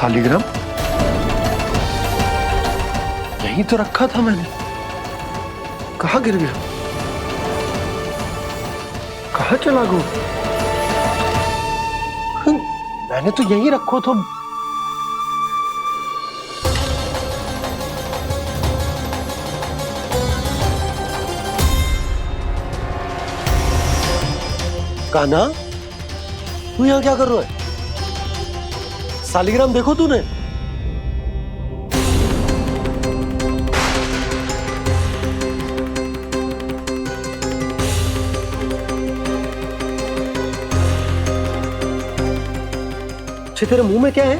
शालिग्राम यहीं तो रखा था मैंने, कहाँ गिर गया, कहाँ चला गया? मैंने तो यहीं रखो तो। कान्हा, तू यहां क्या कर रहा है? शालिग्राम देखो तूने? अच्छे, तेरे मुंह में क्या है?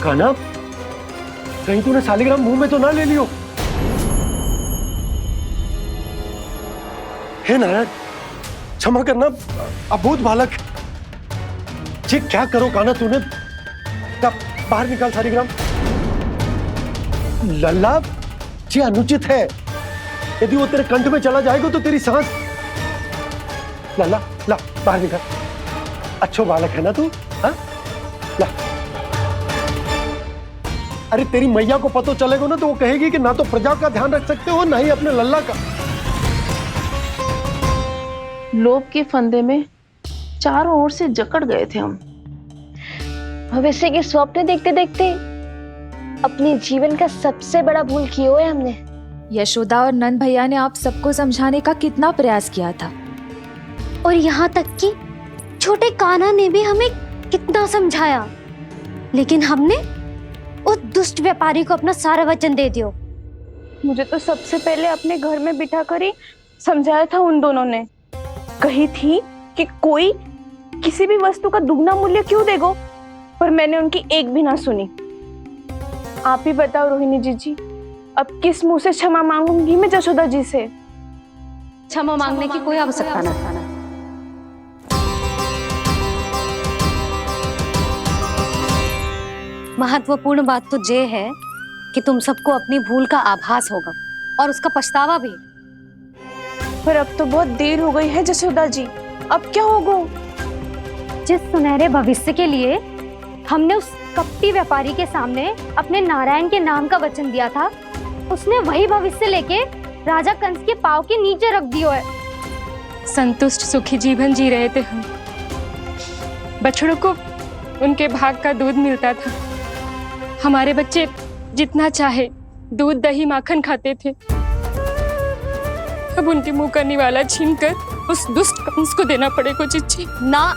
कान्हा, कहीं तूने शालिग्राम मुंह में तो ना ले लियो? हे नारायण, क्षमा करना, अबोध बालक। जी क्या करो कान्हा तूने? कब बाहर निकाल शालिग्राम। लल्ला, जी अनुचित है। यदि वो तेरे कंठ में चला जाएगा तो तेरी सांस। लल्ला, ला बाहर निकाल। अच्छो बालक है ना तू? हाँ, ला। अरे तेरी मैया को पता चलेगा ना तो वो कहेगी कि ना तो प्रजा का ध्यान रख सकते हो, ना ही अपने लल्ला का। लोभ के फंदे में चारों ओर से जकड़ गए थे हम। भविष्य के स्वप्न देखते देखते अपने जीवन का सबसे बड़ा भूल किए हुए हमने। यशोदा और नंद भैया ने आप सबको समझाने का कितना प्रयास किया था, और यहाँ तक कि छोटे कान्हा ने भी हमें कितना समझाया, लेकिन हमने उस दुष्ट व्यापारी को अपना सारा वचन दे दिया। मुझे तो सबसे पहले अपने घर में बिठा कर ही समझाया था उन दोनों ने। कही थी कि कोई किसी भी वस्तु का दुगना मूल्य क्यों देगा, पर मैंने उनकी एक भी ना सुनी। आप ही बताओ रोहिणी जी, अब किस मुंह से क्षमा मांगूंगी मैं जशोदा जी से? क्षमा मांगने की कोई आवश्यकता न था। महत्वपूर्ण बात तो ये है कि तुम सबको अपनी भूल का आभास होगा और उसका पछतावा भी। पर अब तो बहुत देर हो गई है जशोदा जी, अब क्या होगा? जिस सुनहरे भविष्य के लिए हमने उस कपटी व्यापारी के सामने अपने नारायण के नाम का वचन दिया था, उसने वही भविष्य लेके राजा कंस के पांव के नीचे रख दिया है। संतुष्ट सुखी जीवन जी रहे थे हम। बछड़ों को उनके भाग का दूध मिलता था। हमारे बच्चे जितना चाहे दूध दही माखन खाते थे। अब उनके मुंह का निवाला छीनकर उस दुष्ट कंस को देना पड़ेगा चिच्ची। ना,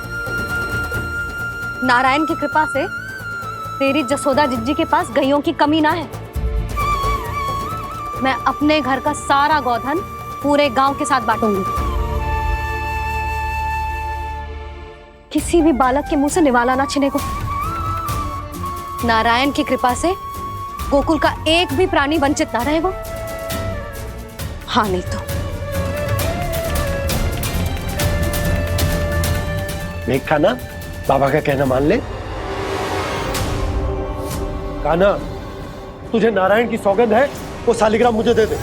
नारायण की कृपा से तेरी जसोदा जिज्जी के पास गैयों की कमी ना है। मैं अपने घर का सारा गोधन पूरे गांव के साथ बांटूंगी। किसी भी बालक के मुंह से निवाला ना छिने को। नारायण की कृपा से गोकुल का एक भी प्राणी वंचित ना रहेगा। हाँ नहीं तो देख कान्हा, बाबा का कहना मान ले। कान्हा, तुझे नारायण की सौगंध है, वो शालिग्राम मुझे दे दे।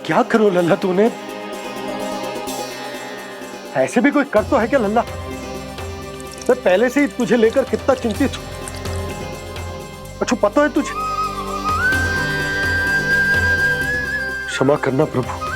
क्या करो लल्ला तूने? ऐसे भी कोई कर तो है क्या लल्ला? मैं पहले से ही तुझे लेकर कितना चिंतित हूं। अच्छा पता है तुझे? क्षमा करना प्रभु।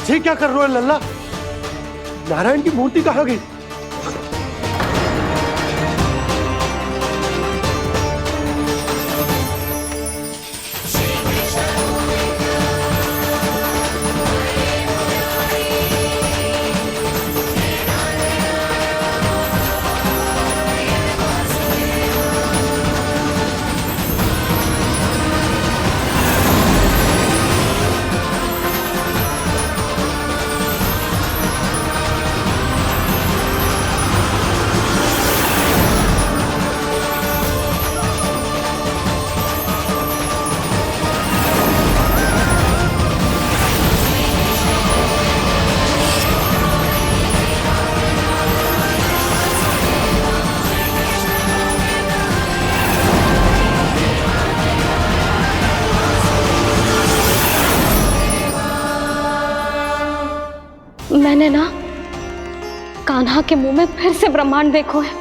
ये क्या कर रहे हो लल्ला? नारायण की मूर्ति कहाँ गई? मैंने ना कान्हा के मुंह में फिर से ब्रह्मांड देखो है।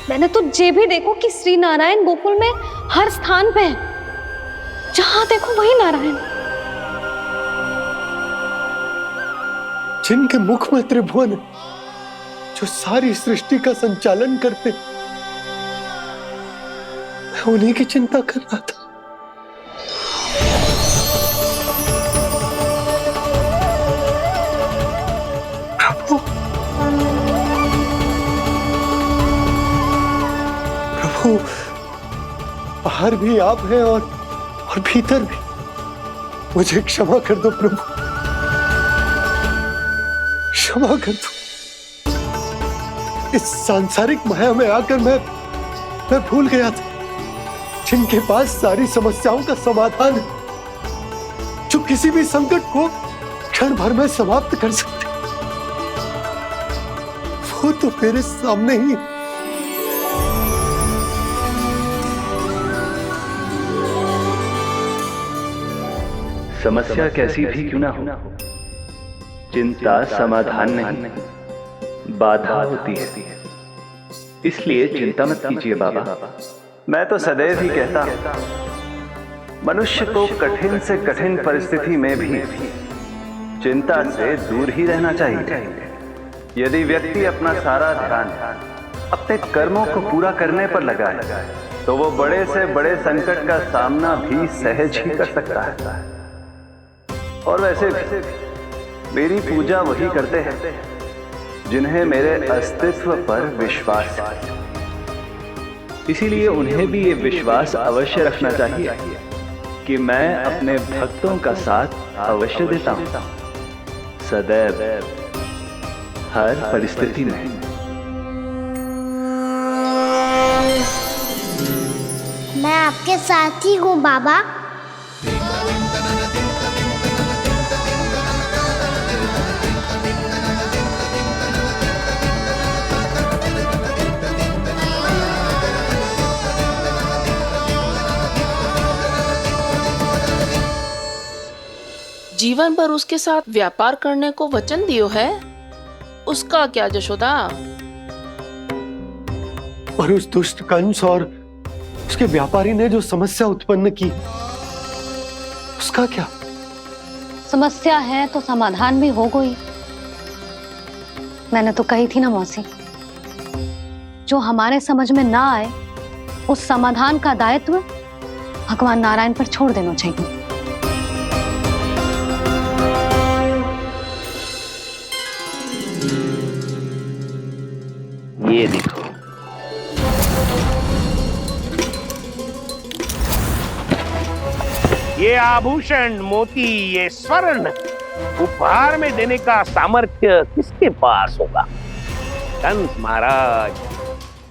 मैंने तो ये भी देखो कि श्री नारायण गोकुल में हर स्थान पे है, जहां देखो वही नारायण। जिनके मुख में त्रिभुवन है, जो सारी सृष्टि का संचालन करते, मैं उन्हीं की चिंता कर रहा था। प्रभु, प्रभु, बाहर भी आप हैं और भीतर भी। मुझे क्षमा कर दो प्रभु, क्षमा कर दो। इस सांसारिक माया में आकर मैं भूल गया था, जिनके पास सारी समस्याओं का समाधान है, जो किसी भी संकट को क्षण भर में समाप्त कर सकते, वो तो मेरे सामने ही है। समस्या कैसी भी क्यों ना हो, चिंता समाधान नहीं, बाधा होती है। इसलिए चिंता मत कीजिए बाबा। मैं तो सदैव ही कहता हूं, मनुष्य को कठिन से कठिन परिस्थिति में भी चिंता से दूर ही रहना चाहिए। यदि व्यक्ति अपना सारा ध्यान अपने कर्मों को पूरा करने पर लगाए, तो वो बड़े से बड़े संकट का सामना भी सहज ही कर सकता है। और वैसे भी मेरी पूजा वही करते हैं जिन्हें मेरे अस्तित्व पर विश्वास है। इसीलिए उन्हें भी ये विश्वास अवश्य रखना चाहिए कि मैं अपने भक्तों का साथ अवश्य देता हूं, सदैव, हर परिस्थिति में। मैं आपके साथ ही हूँ बाबा। जीवन भर उसके साथ व्यापार करने को वचन दियो है, उसका क्या जशोदा? और उस दुष्ट कंस और उसके व्यापारी ने जो समस्या उत्पन्न की, उसका क्या? समस्या है तो समाधान भी हो गई। मैंने तो कही थी ना मौसी, जो हमारे समझ में ना आए उस समाधान का दायित्व भगवान नारायण पर छोड़ देना चाहिए। ये देखो, ये आभूषण, मोती, ये स्वर्ण उपहार में देने का सामर्थ्य किसके पास होगा? कंस महाराज,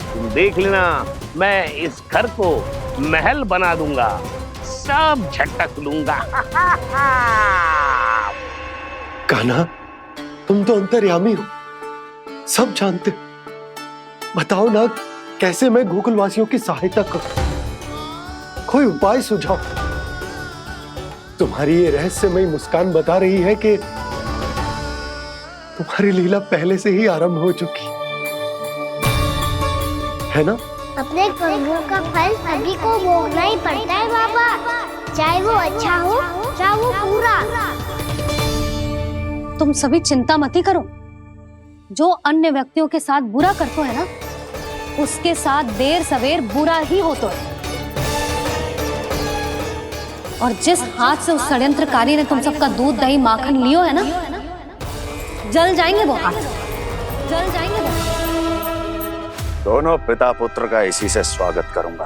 तुम देख लेना, मैं इस घर को महल बना दूंगा, सब झटक लूंगा। कान्हा, तुम तो अंतर्यामी हो, सब जानते हो। बताओ ना, कैसे मैं गोकुलवासियों की सहायता करूं? कोई उपाय सुझाओ। तुम्हारी ये रहस्यमयी मुस्कान बता रही है कि तुम्हारी लीला पहले से ही आरंभ हो चुकी है ना? अपने कर्मों का फल सभी को भोगना ही पड़ता है बाबा, चाहे वो अच्छा हो चाहे वो बुरा। तुम सभी चिंता मत ही करो। जो अन्य व्यक्तियों के साथ बुरा करते है ना, उसके साथ देर सवेर बुरा ही होता है। और जिस हाथ से उस षड्यंत्रकारी ने तुम सबका दूध दही माखन लियो है ना, जल जाएंगे वो हाथ, जल जाएंगे वो। दोनों पिता पुत्र का इसी से स्वागत करूंगा।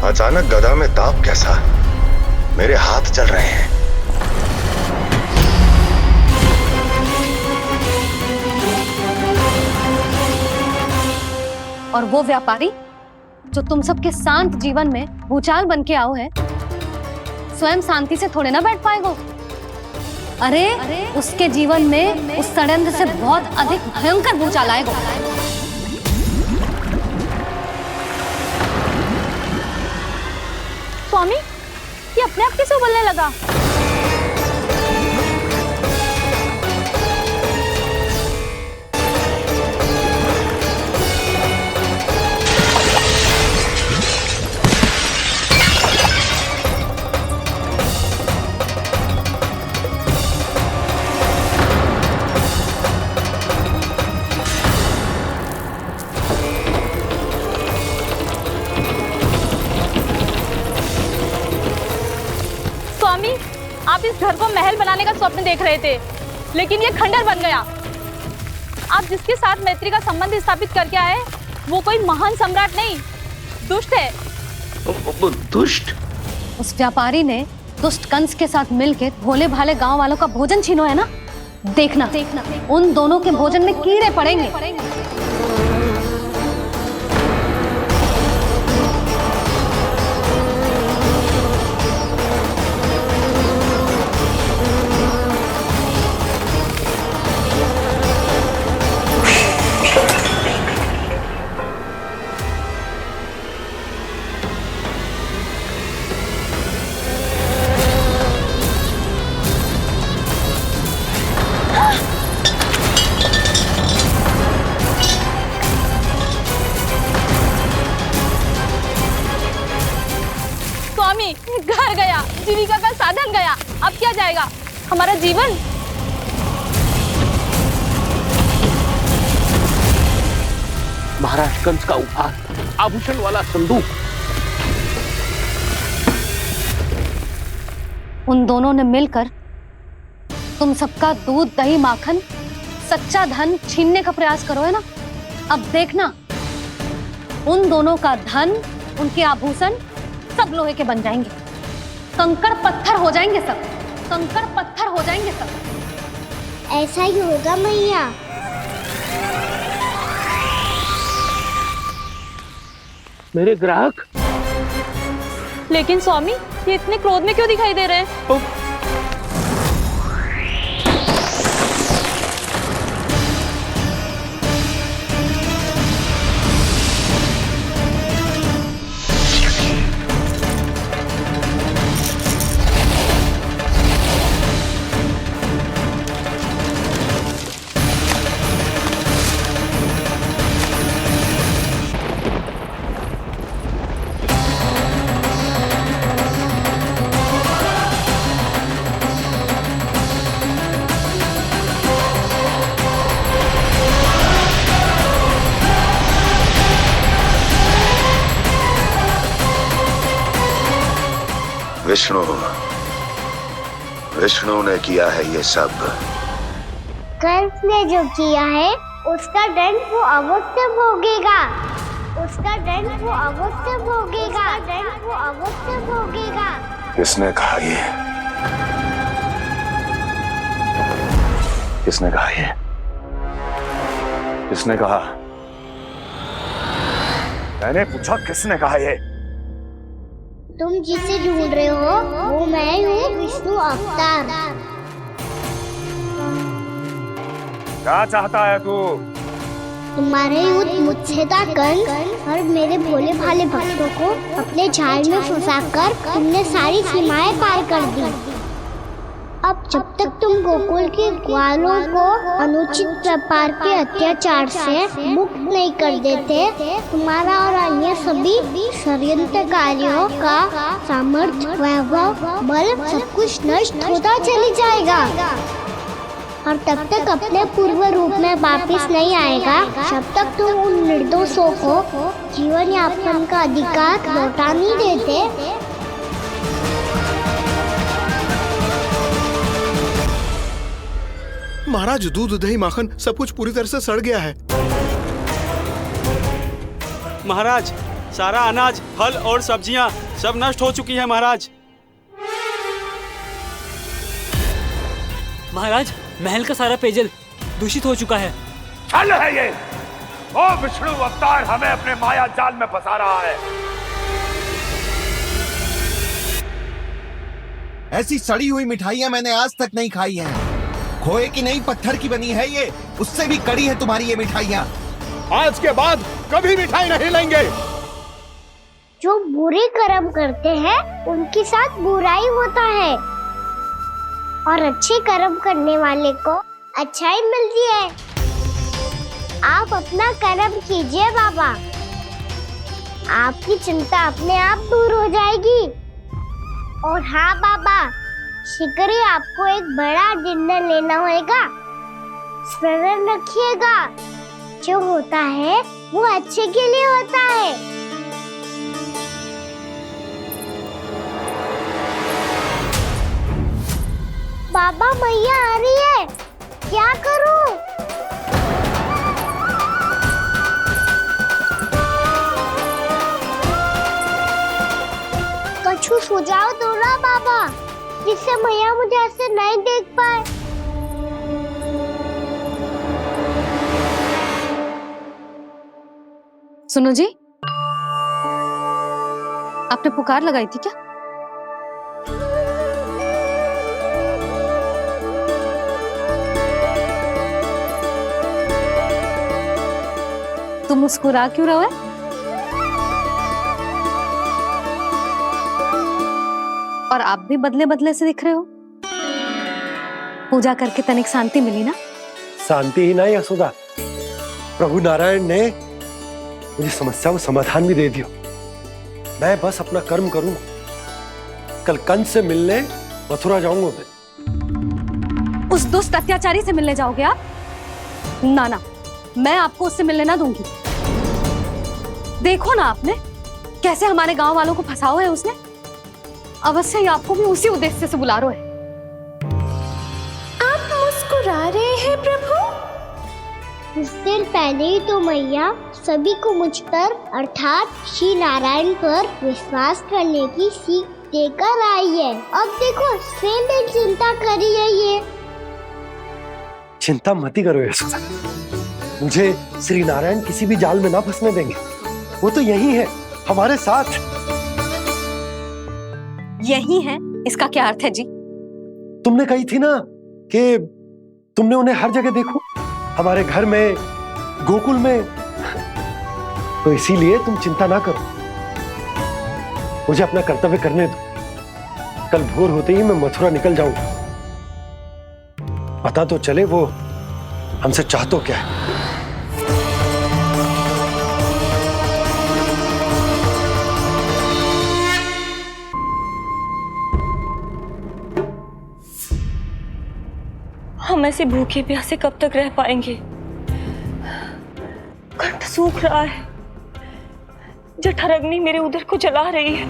अचानक गदा में ताप कैसा? मेरे हाथ चल रहे हैं। और वो व्यापारी जो तुम सबके शांत जीवन में भूचाल बन के आओ है, स्वयं शांति से थोड़े ना बैठ पाएगा। अरे उसके जीवन में उस षड्यंत्र से बहुत अधिक भयंकर भूचाल आएगा। क्यों बोलने लगा? आप इस घर को महल बनाने का स्वप्न देख रहे थे, लेकिन ये खंडर बन गया। आप जिसके साथ मैत्री का संबंध स्थापित करके आए, वो कोई महान सम्राट नहीं, दुष्ट है। दुष्ट? उस व्यापारी ने दुष्ट कंस के साथ मिलकर भोले भाले गांव वालों का भोजन छीनो है ना। देखना उन दोनों के भोजन में कीड़े पड़ेंगे। घर गया, जीविका का साधन गया, अब क्या जाएगा हमारा जीवन? महाराज कंस का उपहार, आभूषण वाला संदूक। उन दोनों ने मिलकर तुम सबका दूध दही माखन सच्चा धन छीनने का प्रयास करो है ना। अब देखना उन दोनों का धन, उनके आभूषण सब लोहे के बन जाएंगे, कंकड़ पत्थर हो जाएंगे सब, कंकड़ पत्थर हो जाएंगे सब। ऐसा ही होगा मैया। मेरे ग्राहक? लेकिन स्वामी, ये इतने क्रोध में क्यों दिखाई दे रहे हैं? विष्णु ने किया है ये सब। कंस ने जो किया है उसका दंड वो अवश्य भोगेगा, उसका दंड वो अवश्य भोगेगा, दंड वो अवश्य भोगेगा। किसने कहा ये? किसने कहा ये? किसने कहा? मैंने पूछा किसने कहा ये? तुम जिसे ढूंढ रहे हो वो मैं हूँ, विष्णु अवतार। क्या चाहता है तू? तुम्हारे युद्ध मुझसे था कंस, और मेरे भोले भाले भक्तों को अपने जाल में फंसाकर तुमने सारी सीमाएं पार कर दी। अब जब तक तुम गोकुल के ग्वालों को अनुचित व्यापार के अत्याचार से मुक्त नहीं कर देते, तुम्हारा और अन्य सभी षड्यंत्रकारियों का सामर्थ्य, वैभव, बल सब कुछ नष्ट होता चली जाएगा, और तब तक अपने पूर्व रूप में वापस नहीं आएगा जब तक तुम उन निर्दोषों को जीवन यापन का अधिकार लौटा नहीं देते। महाराज, दूध दही माखन सब कुछ पूरी तरह से सड़ गया है। महाराज, सारा अनाज, फल और सब्जियां सब नष्ट हो चुकी है महाराज। महाराज, महल का सारा पेयजल दूषित हो चुका है। छल है ये। ओ विष्णु अवतार हमें अपने माया जाल में फंसा रहा है। ऐसी सड़ी हुई मिठाइयां मैंने आज तक नहीं खाई हैं। खोए की नहीं, पत्थर की बनी है ये, उससे भी कड़ी है तुम्हारी ये मिठाइयां। आज के बाद कभी मिठाई नहीं लेंगे। जो बुरे कर्म करते हैं उनके साथ बुराई होता है और अच्छे कर्म करने वाले को अच्छाई मिलती है। आप अपना कर्म कीजिए बाबा, आपकी चिंता अपने आप दूर हो जाएगी। और हाँ बाबा, शीघ्र ही आपको एक बड़ा डिनर लेना होगा। स्मरण रखिएगा, जो होता है वो अच्छे के लिए होता है। बाबा मैया आ रही है, क्या करूं? कछु सुझाव दो ना बाबा, जिससे मैया मुझे ऐसे नहीं देख पाए। सुनो जी, आपने पुकार लगाई थी क्या? तुम मुस्कुरा क्यों रहे हो? और आप भी बदले बदले से दिख रहे हो। पूजा करके तनिक शांति मिली ना? शांति ही नहीं यशोदा, प्रभु नारायण ने मुझे समस्या को समाधान भी दे दियो। मैं बस अपना कर्म करूं। कल कंस से मिलने मथुरा जाऊंगा मैं। उस दुष्ट अत्याचारी से मिलने जाओगे आप? ना ना, मैं आपको उससे मिलने ना दूंगी। देखो ना आपने कैसे हमारे गांव वालों को फंसाओ है उसने। अवश्य ही आपको भी उसी उद्देश्य से बुला रहा है। आप मुस्कुरा रहे हैं प्रभु? कुछ देर पहले ही तो मैया सभी को मुझ पर अर्थात श्री नारायण पर विश्वास करने की सीख देकर आई है। अब देखो स्वयं भी चिंता करी है ये। चिंता मत ही करो यशोदा, मुझे श्री नारायण किसी भी जाल में ना फंसने देंगे। वो तो यही है हमारे साथ। यही है, इसका क्या अर्थ है जी? तुमने कही थी ना कि तुमने उन्हें हर जगह देखो, हमारे घर में, गोकुल में। तो इसीलिए तुम चिंता ना करो, मुझे अपना कर्तव्य करने दो। कल भोर होते ही मैं मथुरा निकल जाऊंगा। पता तो चले वो हमसे चाहतो क्या है। हम ऐसे भूखे प्यासे कब तक रह पाएंगे? कंठ सूख रहा है, जठराग्नि मेरे उदर को जला रही है।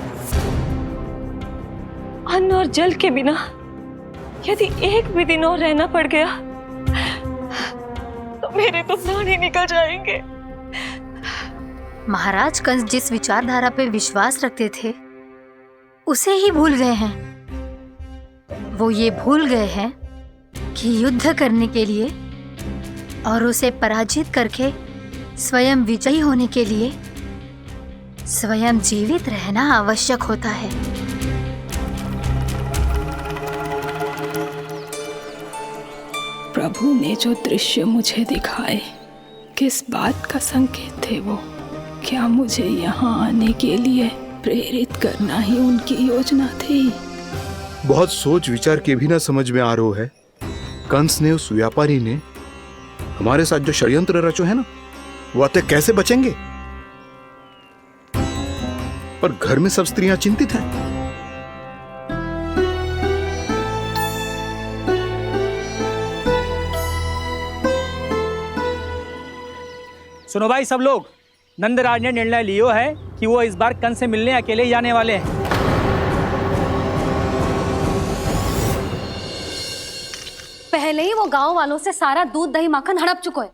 अन्न और जल के बिना यदि एक भी दिन और रहना पड़ गया तो मेरे तो प्राण ही निकल जाएंगे। महाराज कंस जिस विचारधारा पे विश्वास रखते थे उसे ही भूल गए हैं। वो ये भूल गए हैं कि युद्ध करने के लिए और उसे पराजित करके स्वयं विजयी होने के लिए स्वयं जीवित रहना आवश्यक होता है। प्रभु ने जो दृश्य मुझे दिखाए, किस बात का संकेत थे वो? क्या मुझे यहाँ आने के लिए प्रेरित करना ही उनकी योजना थी? बहुत सोच विचार के भी ना समझ में आ रहा है। कंस ने, उस व्यापारी ने हमारे साथ जो षड्यंत्र रचो है ना, वो आते कैसे बचेंगे? पर घर में सब स्त्रियां चिंतित हैं। सुनो भाई सब लोग, नंदराज ने निर्णय लियो है कि वो इस बार कंस से मिलने अकेले ही जाने वाले हैं। पहले ही वो गांव वालों से सारा दूध दही माखन हड़प चुके हैं।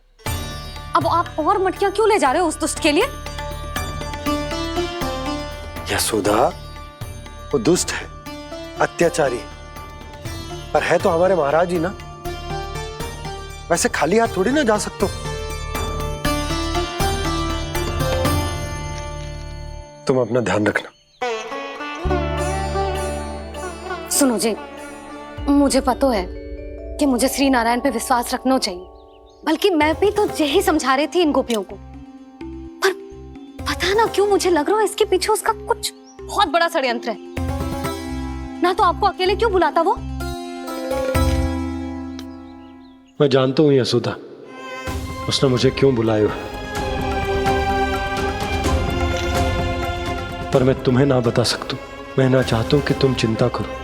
अब आप और मटकियां क्यों ले जा रहे हो उस दुष्ट के लिए? यशोदा, वो दुष्ट है, अत्याचारी, पर है तो हमारे महाराज ही ना। वैसे खाली हाथ थोड़ी ना जा सकते। तुम अपना ध्यान रखना। सुनो जी, मुझे पता है कि मुझे श्री नारायण पे विश्वास रखना चाहिए, बल्कि मैं भी तो यही समझा रही थी इन गोपियों को, पर पता ना क्यों मुझे लग रहा है इसके पीछे उसका कुछ बहुत बड़ा षड्यंत्र है। ना तो आपको अकेले क्यों बुलाता वो? मैं जानता हूं यशोदा, उसने मुझे क्यों बुलाया है, पर मैं तुम्हें ना बता सकता। मैं ना चाहता हूं कि तुम चिंता करो।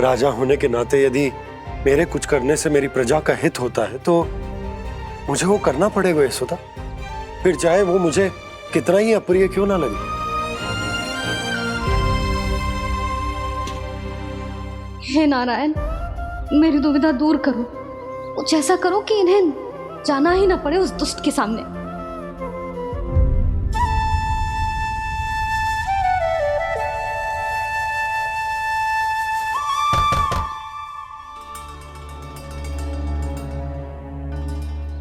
राजा होने के नाते यदि मेरे कुछ करने से मेरी प्रजा का हित होता है तो मुझे वो करना पड़ेगा यशोदा, फिर चाहे वो मुझे कितना ही अप्रिय क्यों ना लगे। हे नारायण, मेरी दुविधा दूर करो। कुछ ऐसा करो कि इन्हें जाना ही ना पड़े उस दुष्ट के सामने।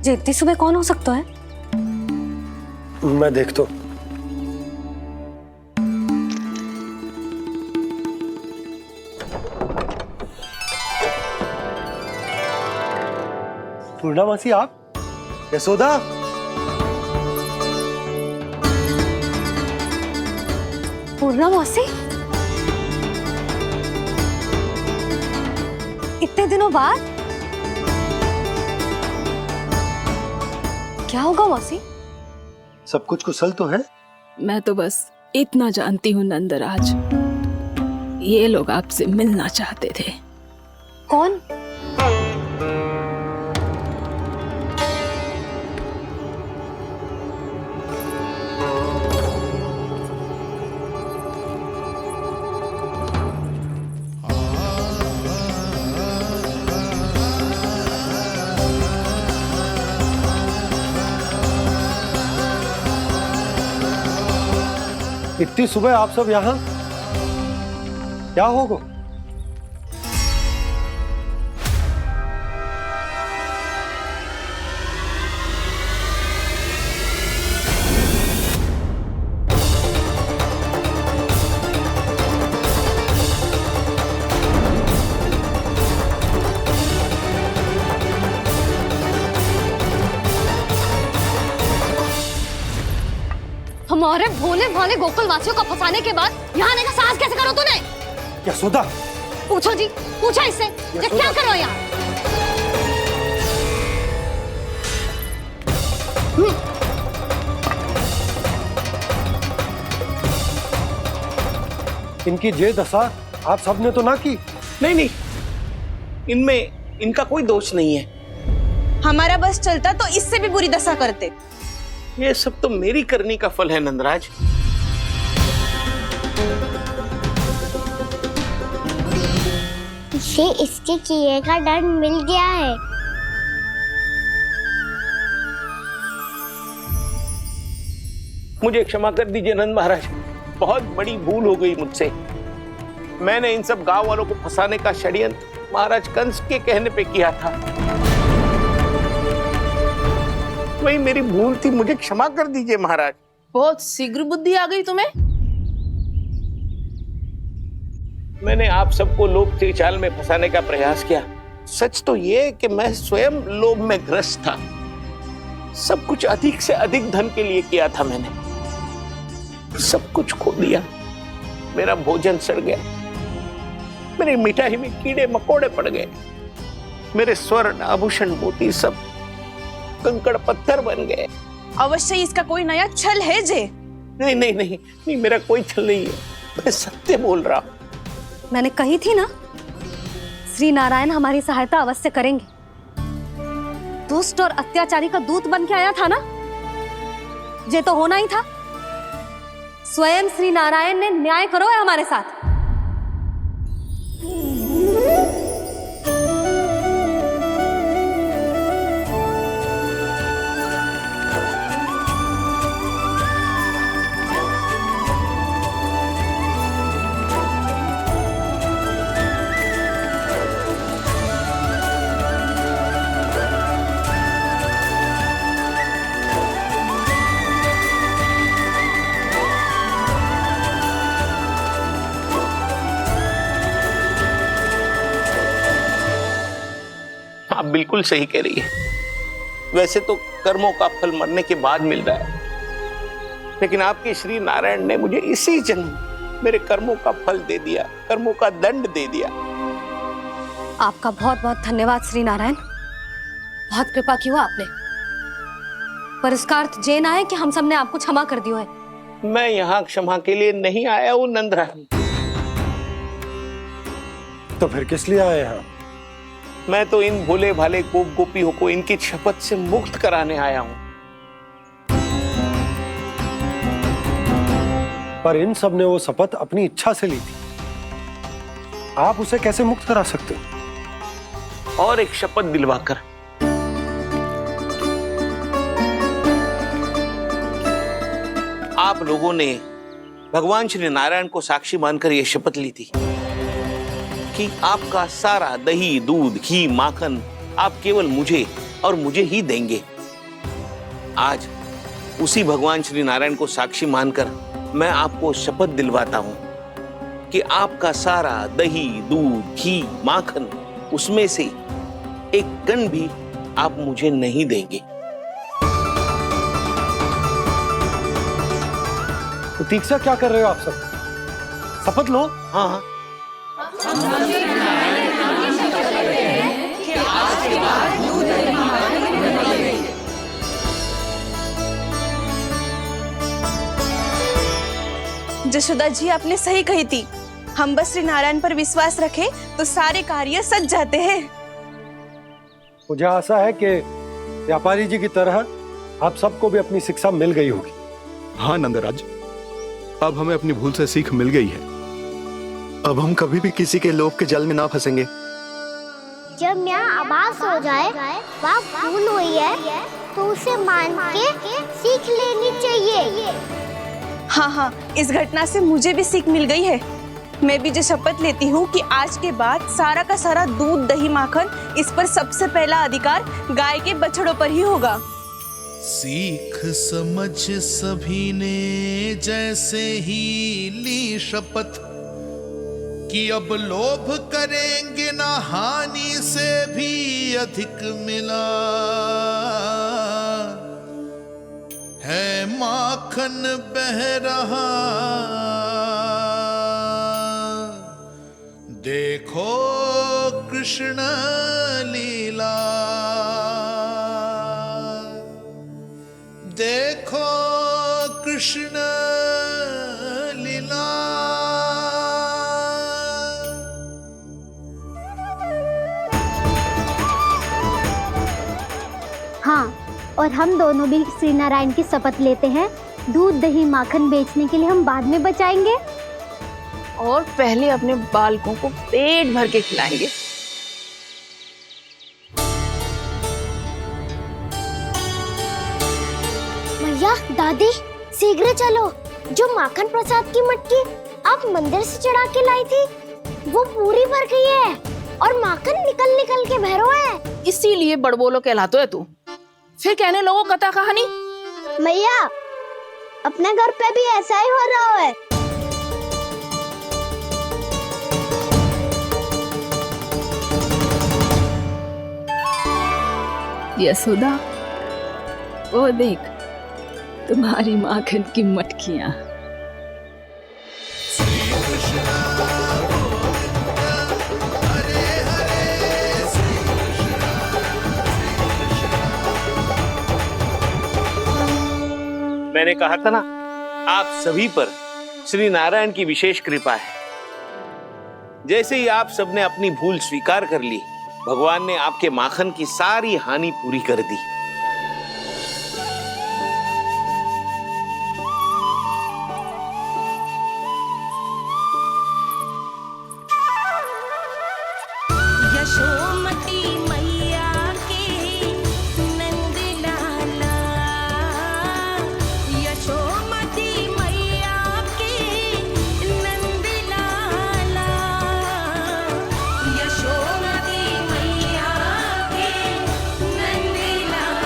जी इतनी सुबह कौन हो सकता है? मैं देखता हूं। पूर्णा मासी, आप? यशोदा, पूर्णा मौसी, इतने दिनों बाद क्या होगा मौसी? सब कुछ कुशल तो है? मैं तो बस इतना जानती हूँ नंदराज, ये लोग आपसे मिलना चाहते थे। कौन? इतनी सुबह आप सब यहाँ? क्या होगा? हमारे भोले भाले गोकुल वासियों को फंसाने के बाद यहाँ आने का साहस कैसे करो तूने? यशोदा, पूछो जी, पूछो इससे कि क्या करो यहाँ? इनकी जे दशा आप सबने तो ना की। नहीं नहीं, इनमें इनका कोई दोष नहीं है। हमारा बस चलता तो इससे भी बुरी दशा करते। ये सब तो मेरी करनी का फल है नंदराज। इसे इसके किए का दंड मिल गया है। मुझे क्षमा कर दीजिए नंद महाराज, बहुत बड़ी भूल हो गई मुझसे। मैंने इन सब गांव वालों को फंसाने का षड्यंत्र महाराज कंस के कहने पे किया था। वही मेरी भूल थी, मुझे क्षमा कर दीजिए महाराज। बहुत शीघ्र बुद्धि आ गई तुम्हें। मैंने आप सबको लोभ के चाल में फंसाने का प्रयास किया। सच तो ये कि मैं स्वयं लोभ में ग्रस्त था। सब कुछ अधिक से अधिक धन के लिए किया था मैंने। सब कुछ खो दिया। मेरा भोजन सड़ गया, मेरी मिठाई में कीड़े मकोड़े पड़ गए, मेरे स्वर्ण आभूषण मोती सब कंकड़ पत्थर बन गए। अवश्य इसका कोई नया छल है जे। नहीं नहीं नहीं नहीं, मेरा कोई छल नहीं है, मैं सत्य बोल रहा हूं। मैंने कही थी ना, श्री नारायण हमारी सहायता अवश्य करेंगे। दुष्ट और अत्याचारी का दूत बन के आया था ना, ये तो होना ही था। स्वयं श्री नारायण ने न्याय करो है हमारे साथ। बिल्कुल सही कह रही है। वैसे तो कर्मों का फल मरने के बाद मिल रहा है, लेकिन आपके श्री नारायण ने मुझे इसी जन्म मेरे कर्मों का फल दे दिया, कर्मों का दंड दे दिया। आपका बहुत बहुत धन्यवाद श्री नारायण, बहुत कृपा की हो आपने। पर इसका अर्थ ये ना है कि हम सबने आपको क्षमा कर दियो है। मैं यहाँ क्षमा के लिए नहीं आया हूँ नंदरानी। तो फिर किस लिए आए हैं? मैं तो इन भोले भाले गोप गोपियों को इनकी शपथ से मुक्त कराने आया हूँ। पर इन सब ने वो शपथ अपनी इच्छा से ली थी, आप उसे कैसे मुक्त करा सकते हो? और एक शपथ दिलवाकर। आप लोगों ने भगवान श्री नारायण को साक्षी मानकर यह शपथ ली थी कि आपका सारा दही, दूध, घी, माखन आप केवल मुझे और मुझे ही देंगे। आज उसी भगवान श्री नारायण को साक्षी मानकर मैं आपको शपथ दिलवाता हूं कि आपका सारा दही, दूध, घी, माखन, उसमें से एक कण भी आप मुझे नहीं देंगे। तो तीक्षा क्या कर रहे हो आप सब? शपथ लो। हाँ हाँ। जशोदा जी, आपने सही कही थी। हम बस श्री नारायण पर विश्वास रखें तो सारे कार्य सज जाते हैं। मुझे आशा है कि व्यापारी जी की तरह आप सबको भी अपनी शिक्षा मिल गई होगी। हाँ नंदराज, अब हमें अपनी भूल से सीख मिल गई है। अब हम कभी भी किसी के लोभ के जल में ना फंसेंगे। जब यहाँ आभास हो जाए वह भूल हुई है तो उसे मान के सीख लेनी चाहिए। हाँ हाँ, इस घटना से मुझे भी सीख मिल गई है। मैं भी जो शपथ लेती हूँ कि आज के बाद सारा का सारा दूध, दही, माखन, इस पर सबसे पहला अधिकार गाय के बछड़ों पर ही होगा। सीख समझ सभी ने जैसे ही ली शपथ कि अब लोभ करेंगे ना हानि से भी अधिक मिला है, माखन बह रहा देखो कृष्ण लीला, देखो कृष्ण लीला। हाँ, और हम दोनों भी श्री नारायण की शपथ लेते हैं, दूध, दही, माखन बेचने के लिए हम बाद में बचाएंगे और पहले अपने बालकों को पेट भर के खिलाएंगे। भैया, दादी, शीघ्र चलो। जो माखन प्रसाद की मटकी आप मंदिर से चढ़ा के लाई थी वो पूरी भर गई है और माखन निकल निकल के बह रहा है। इसीलिए बड़बोलो कहलाते है तू। फिर कहने लोगों कथा कहानी। भैया, अपने घर पे भी ऐसा ही हो रहा है। यशोदा, वो देख तुम्हारी माखन की मटकियां। मैंने कहा था ना, आप सभी पर श्री नारायण की विशेष कृपा है। जैसे ही आप सबने अपनी भूल स्वीकार कर ली, भगवान ने आपके माखन की सारी हानि पूरी कर दी। यशोमती मैया के नंद लाला, यशोमती मैया के नंद लाला, यशोमती मैया के नंद लाला।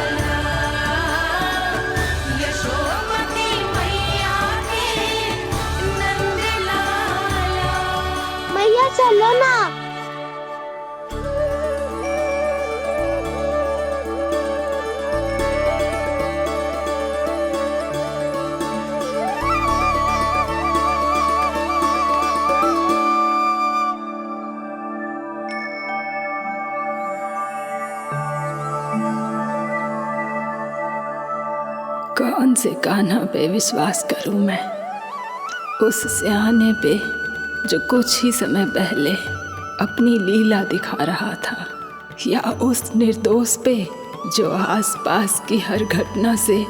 कौन से कान्हा पे विश्वास करूं मैं? उस सियाने पे जो कुछ ही समय पहले अपनी लीला दिखा रहा था, या उस निर्दोष पे जो आसपास की हर घटना से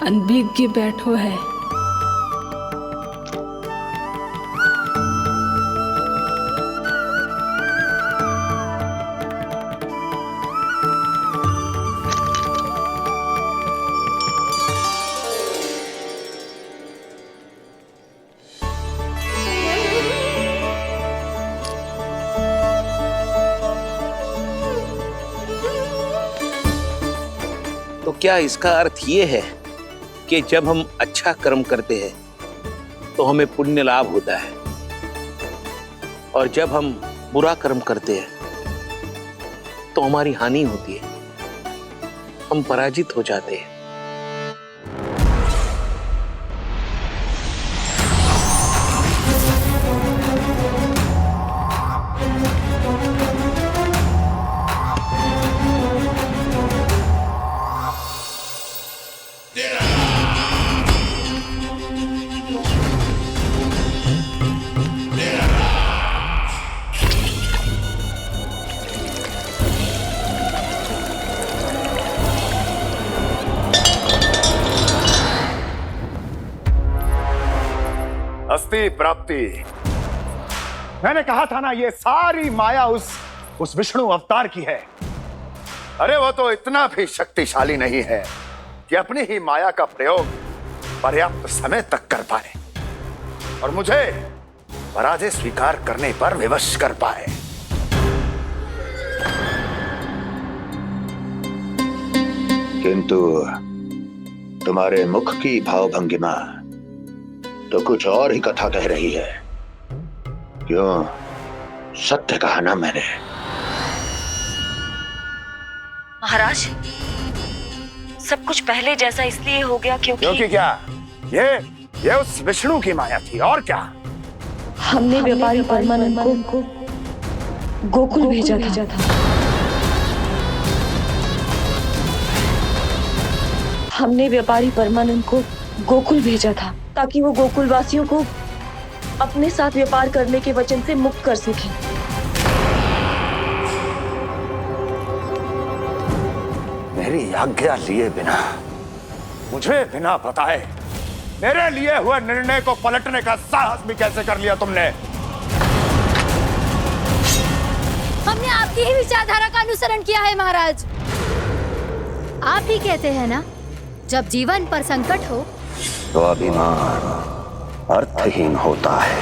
अनभिज्ञ बैठो है? तो क्या इसका अर्थ ये है कि जब हम अच्छा कर्म करते हैं तो हमें पुण्य लाभ होता है, और जब हम बुरा कर्म करते हैं तो हमारी हानि होती है, हम पराजित हो जाते हैं? अस्ति प्राप्ति। मैंने कहा था ना, ये सारी माया उस विष्णु अवतार की है। अरे वो तो इतना भी शक्तिशाली नहीं है कि अपनी ही माया का प्रयोग पर्याप्त समय तक कर पाए और मुझे पराजय स्वीकार करने पर विवश कर पाए। किंतु तुम्हारे मुख की भावभंगिमा तो कुछ और ही कथा कह रही है। क्यों? सत्य कहा ना मैंने। महाराज, सब कुछ पहले जैसा इसलिए हो गया क्योंकि क्या? ये उस विष्णु की माया थी, और क्या? हमने व्यापारी परमानंद को गोकुल भेजा था। हमने व्यापारी परमानंद को गोकुल भेजा था ताकि वो गोकुल वासियों को अपने साथ व्यापार करने के वचन से मुक्त कर सके। मेरी आज्ञा लिए बिना, मुझे बिना बताए मेरे लिए हुए निर्णय को पलटने का साहस भी कैसे कर लिया तुमने? हमने आपकी ही विचारधारा का अनुसरण किया है महाराज। आप ही कहते हैं ना, जब जीवन पर संकट हो तो अभिमान अर्थहीन होता है,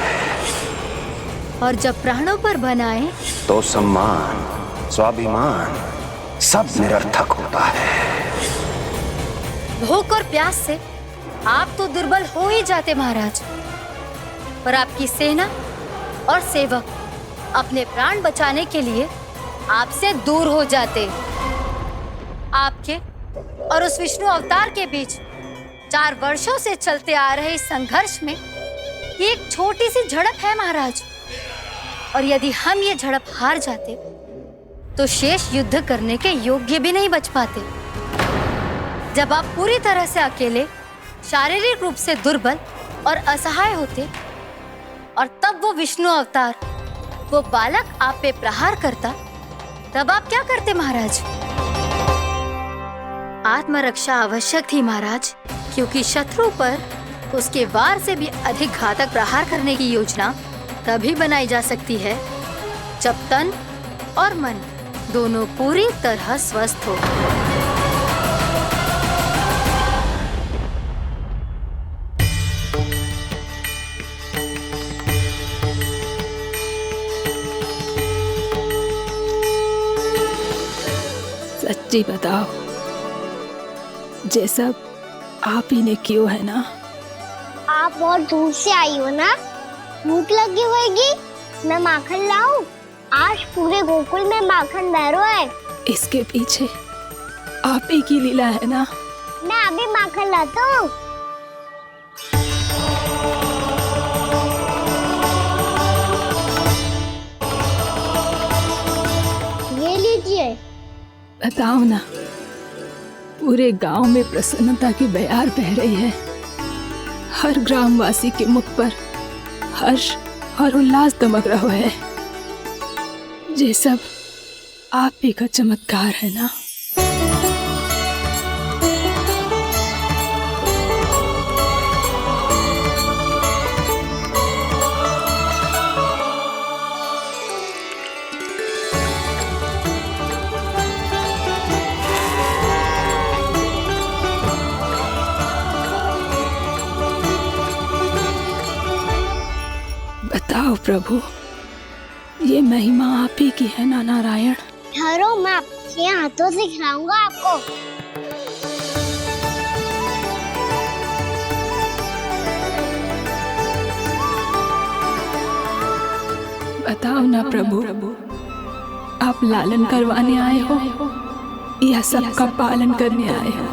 और जब प्राणों पर बनाए तो सम्मान स्वाभिमान सब निरर्थक होता है। भूख और प्यास से आप तो दुर्बल हो ही जाते महाराज, पर आपकी सेना और सेवक अपने प्राण बचाने के लिए आपसे दूर हो जाते। आपके और उस विष्णु अवतार के बीच 4 वर्षों से चलते आ रहे इस संघर्ष में ये एक छोटी सी झड़प है महाराज, और यदि हम ये झड़प हार जाते तो शेष युद्ध करने के योग्य भी नहीं बच पाते। जब आप पूरी तरह से अकेले, शारीरिक रूप से दुर्बल और असहाय होते, और तब वो विष्णु अवतार, वो बालक आप पे प्रहार करता, तब आप क्या करते महाराज? आत्मरक्षा आवश्यक थी महाराज, क्योंकि शत्रु पर उसके वार से भी अधिक घातक प्रहार करने की योजना तभी बनाई जा सकती है जब तन और मन दोनों पूरी तरह स्वस्थ हो। सच्ची बताओ, जैसा आप ही ने किया है ना? आप बहुत दूर से आई हो ना, भूख लगी होगी। मैं माखन लाऊं? आज पूरे गोकुल में माखन बह रहा है। इसके पीछे आप ही की लीला है ना? मैं अभी माखन लाता हूँ। ये लीजिए। बताओ ना, पूरे गांव में प्रसन्नता की बयार बह रही है। हर ग्रामवासी के मुख पर हर्ष और उल्लास दमक रहा है। ये सब आप ही का चमत्कार है ना। बताओ प्रभु, ये महिमा आप ही की है ना नारायण? ठहरो, मैं आपके हाथों से खिलाऊंगा आपको। बताओ ना प्रभु, आप लालन करवाने आए हो या सबका पालन करने आए हो?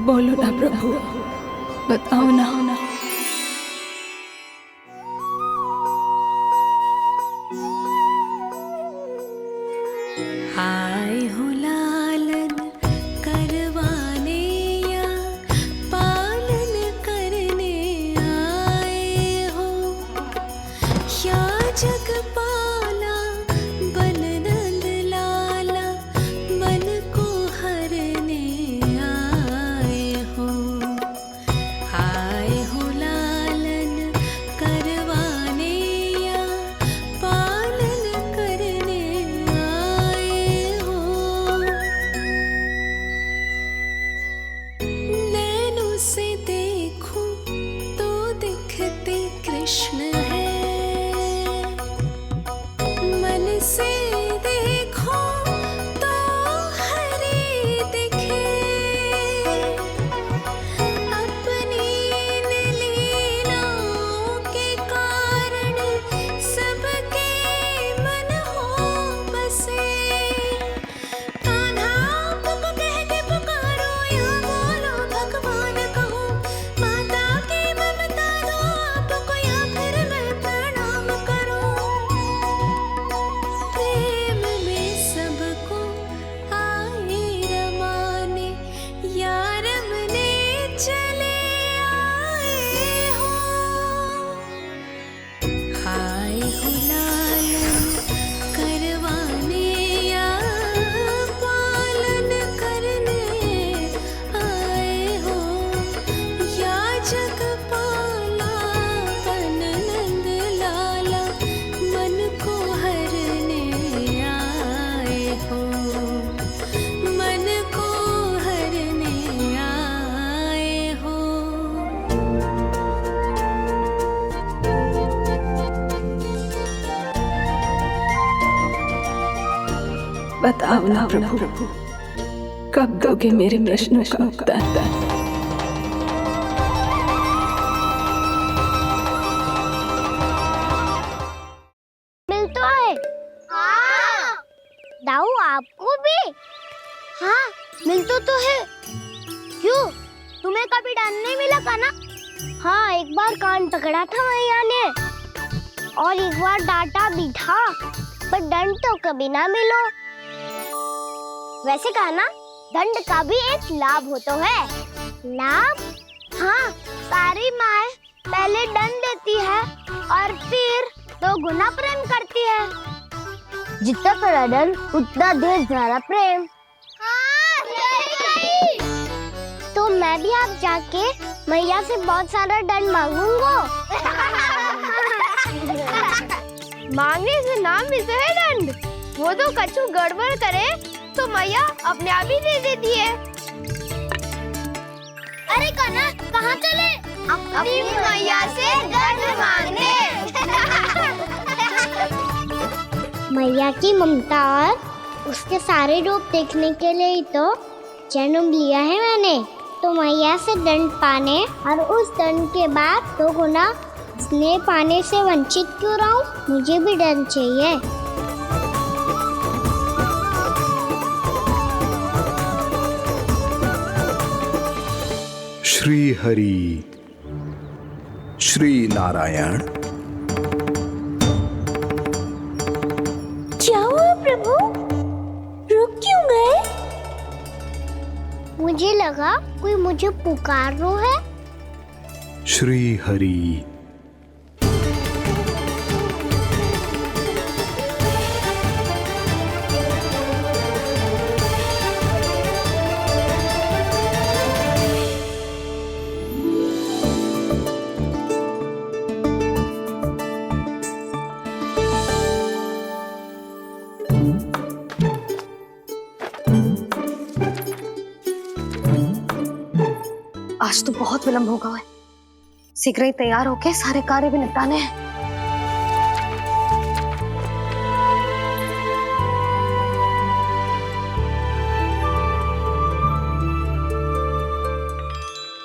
बोलो ना प्रभु, बताओ ना। आए हो लालन करवाने या पालन करने आए हो, या जगपाला बन नंद लाला मन को हरने आए हो। आए हो लालन करवाने या पालन करने आए हो। नैनों से देखूं तो दिखते कृष्ण है, मन से देखो तो हरि दिखे। अपनी लीलाओं के कारण सबके मन हो बसे। कान्हा आपको कह के पुकारो या बोलो भगवान कहो, माता की ममता दो आपको या फिर मैं प्रणाम करूं। प्रेम में सबको आए रमाने, या रमने चले आए हो। आए हो लालन करवाने या पालन करने आए हो, या जगपाला बन नंद लाला मन को हरने आए हो। मन को हरने आए हो। बताओ ना प्रभु, कब दोगे मेरे प्रश्नों का उत्तर? मिल तो है। हाँ। दाऊ आपको भी? हाँ, मिल तो है। क्यों? तुम्हें कभी डंड नहीं मिला का ना? हाँ, एक बार कान पकड़ा था मैया ने और एक बार डांटा भी था, पर दंड तो कभी ना मिलो। वैसे कहा ना, दंड का भी एक लाभ हो तो है। लाभ? हाँ, सारी माँ पहले दंड देती है और फिर 2 गुना प्रेम करती है। जितना बड़ा दंड उतना ढेर सारा प्रेम। हाँ, सही। तो मैं भी आप जाके मैया से बहुत सारा दंड मांगूंगा। मांगने से नाम भी तो है दंड। वो तो कछु गड़बड़ करे तो मैया अपने आप ही दे देती है। अरे कना, कहाँ चले? अपनी मैया से दंड मांगने। मैया की ममता और उसके सारे रूप देखने के लिए ही तो जन्म लिया है मैंने। तो मैया से दंड पाने और उस दंड के बाद 2 गुना स्नेह पाने से वंचित क्यों रहूं? मुझे भी दंड चाहिए। श्री हरि, श्री नारायण। क्या हुआ प्रभु? रुक क्यों गए? मुझे लगा कोई मुझे पुकार रो है। श्री हरि। आज तो बहुत विलंब होगा है। शीघ्र ही तैयार होके सारे कार्य भी निपटाने हैं।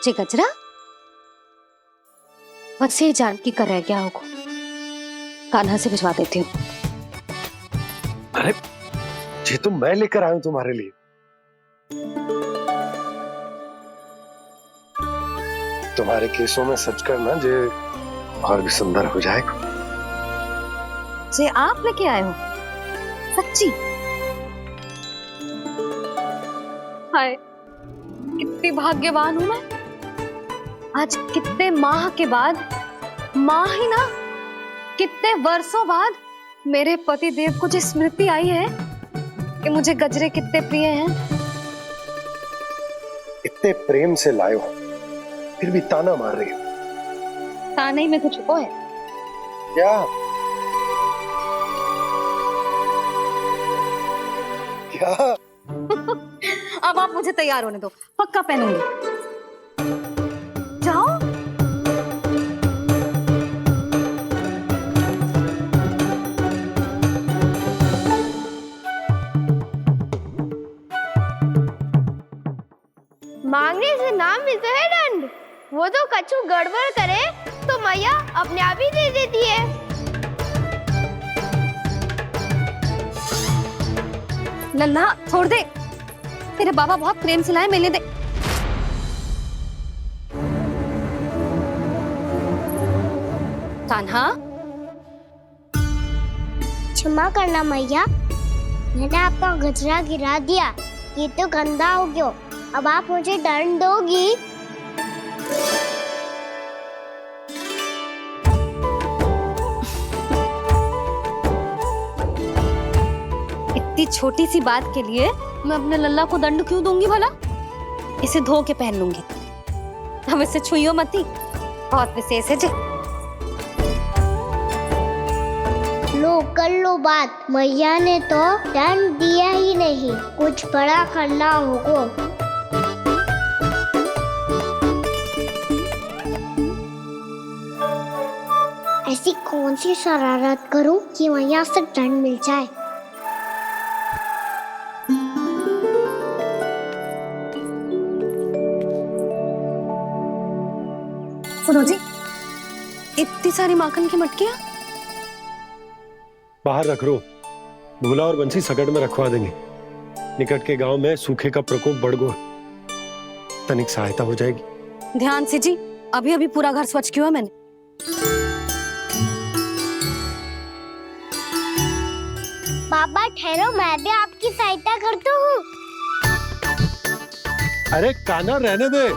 जी गजरा, बस ये जान की कर रह गया होगा, कान्हा से भिजवा देती हूँ। अरे ये तो मैं लेकर आया हूं तुम्हारे लिए। तुम्हारे केसों में सच करना जे और भी सुंदर हो जाएगा। जे आप लेके आए हो? सच्ची? हाय, कितनी भाग्यवान हूं मैं। आज कितने माह के बाद, माह ही ना, कितने वर्षों बाद मेरे पति देव को जो स्मृति आई है कि मुझे गजरे कितने प्रिय हैं। इतने प्रेम से लाए हो, फिर भी ताना मार रही हो। ताने में कुछ छुपो है क्या? क्या? अब आप मुझे तैयार होने दो, पक्का पहनूंगी। जाओ। मांगने से नाम मिलता है दंड। वो तो कछु गड़बड़ करे तो मैया अपने आप ही दे देती है। नन्हा छोड़ दे, तेरे बाबा बहुत प्रेम से लाए, मिलने दे। कान्हा, क्षमा करना मैया, मैंने आपका गजरा गिरा दिया, ये तो गंदा हो गया। अब आप मुझे दंड दोगी? इतनी छोटी सी बात के लिए मैं अपने लल्ला को दंड क्यों दूंगी भला? इसे धो के पहन लूंगी। हम इसे छुइयो मती, बहुत विशेष है जी। लो कर लो बात, मैया ने तो दंड दिया ही नहीं, कुछ बड़ा करना होगा। ऐसी कौन सी शरारत करूं कि मैया से दंड मिल जाए? सुनो जी, इतनी सारी माखन की मटकियां बाहर रख रो, भूला और बंसी सकट में रखवा देंगे। निकट के गांव में सूखे का प्रकोप बढ़ गया, तनिक सहायता हो जाएगी। ध्यान से जी, अभी अभी पूरा घर स्वच्छ किया है मैंने। बाबा ठहरो, मैं भी आपकी सहायता करता हूँ। अरे कान्हा रहने दे।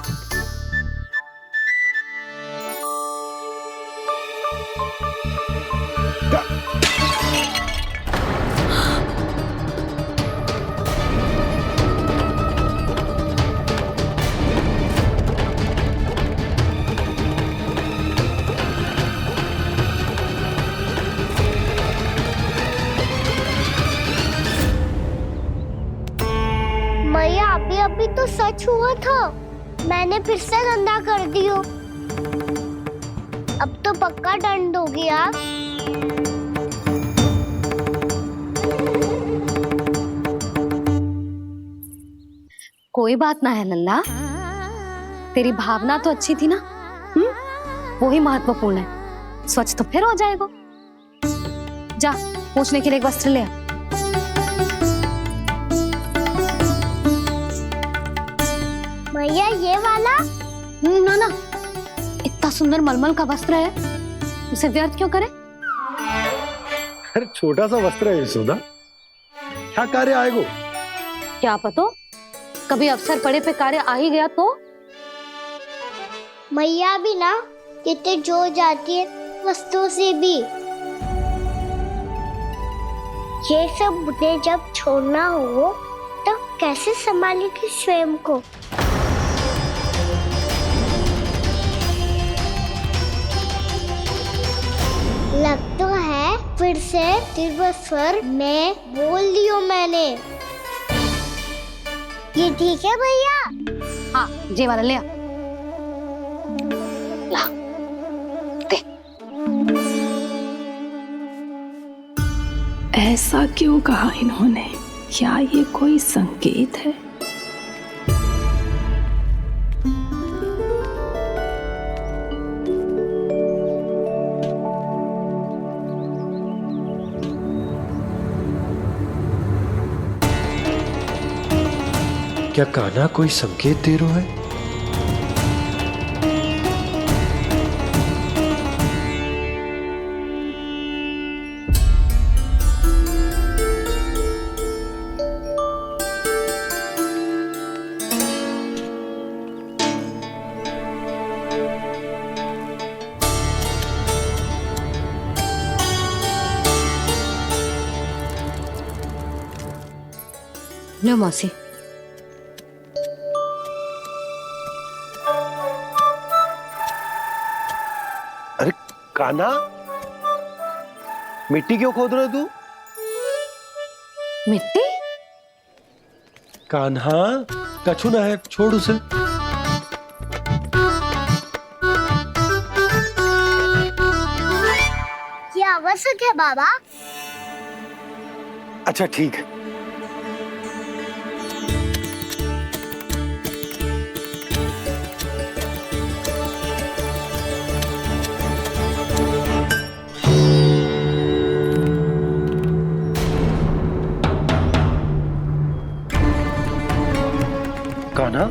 मैया अभी अभी तो सच हुआ था, मैंने फिर से गंदा कर दियो। अब तो पक्का दंड दोगी आप। कोई बात ना है लल्ला, तेरी भावना तो अच्छी थी ना, वो ही महत्वपूर्ण है। स्वच्छ तो फिर हो जाएगा। जा, पूछने के लिए एक वस्त्र ले आ। भैया ये वाला? ना ना, इतना सुंदर मलमल का वस्त्र है, उसे व्यर्थ क्यों करे? अरे छोटा सा वस्त्र है यशोदा, क्या कार्य आएगो? क्या पता, कभी अवसर पड़े पे कार्य आ ही गया तो? मैया भी ना कितने जोर जाती है वस्तुओं से भी। ये सब मुझे जब छोड़ना हो तो कैसे संभालेगी स्वयं को? लग तो है फिर से तिरस्वर में बोल दियो मैंने। ये ठीक है भैया? हाँ, जे वाला ले आ। ला, दे। ऐसा क्यों कहा इन्होंने? क्या ये कोई संकेत है? क्या कान्हा कोई संकेत दे रहा है? लो मौसी। अरे कान्हा, मिट्टी क्यों खोद रहा तू? मिट्टी? कान्हा, कछु ना है, छोड़ उसे। ये आवश्यक है बाबा। अच्छा ठीक है। कान्हा,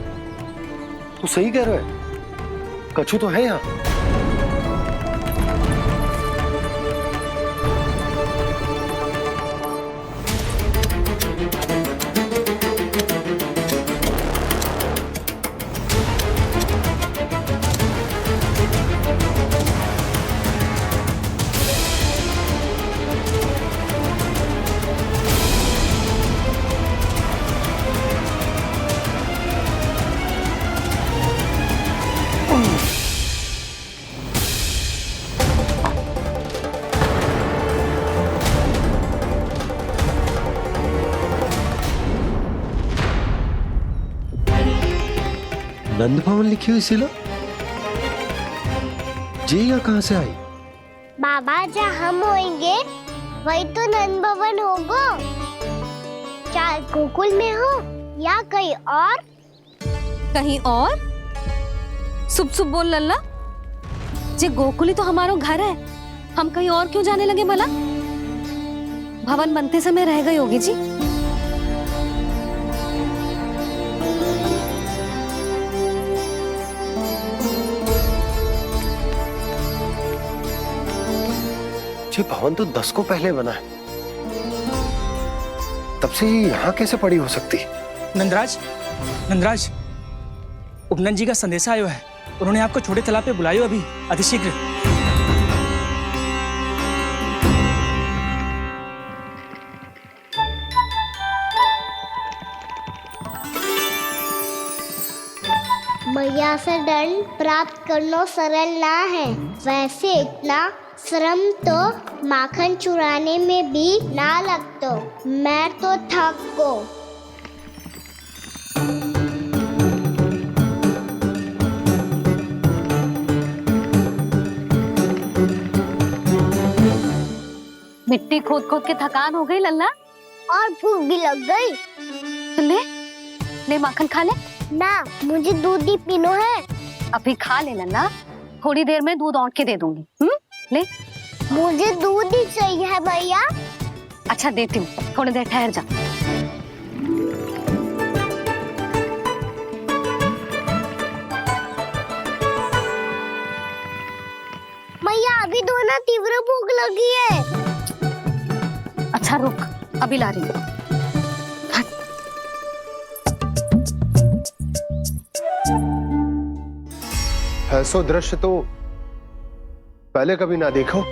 तू सही कह रहा है, कछु तो है यहाँ। नंद भवन लिखी हुई सिला जी या कहां से आई? बाबा जहाँ हम होंगे वही तो नंद भवन होगा। चाहे गोकुल में हो या कहीं और। कहीं और? सुब सुब बोल लल्ला। जे गोकुली तो हमारा घर है, हम कहीं और क्यों जाने लगे भला? भवन बनते समय रह गई होगी जी। ये भवन तो 10 को पहले बना है, तब से यहाँ कैसे पड़ी हो सकती? नंदराज, नंदराज, उपनंद जी का संदेशा आयो है। उन्होंने आपको छोटे तालाब पे बुलायो अभी, अतिशीघ्र। मैया से दंड प्राप्त करना सरल ना है। वैसे इतना श्रम तो माखन चुराने में भी ना लगतो। मैं तो थक को। मिट्टी खोद खोद के थकान हो गई लल्ला, और भूख भी लग गई। तो ले ले माखन खा ले। ना, मुझे दूध ही पीनो है। अभी खा ले लल्ला, थोड़ी देर में दूध औंट के दे दूंगी। ले। मुझे दूध ही चाहिए है भैया। अच्छा देती हूँ, थोड़ी देर ठहर जा। मैया अभी तो ना तीव्र भूख लगी है। अच्छा रुक, अभी ला रही हूँ। ऐसो दृश्य तो पहले कभी ना देखो।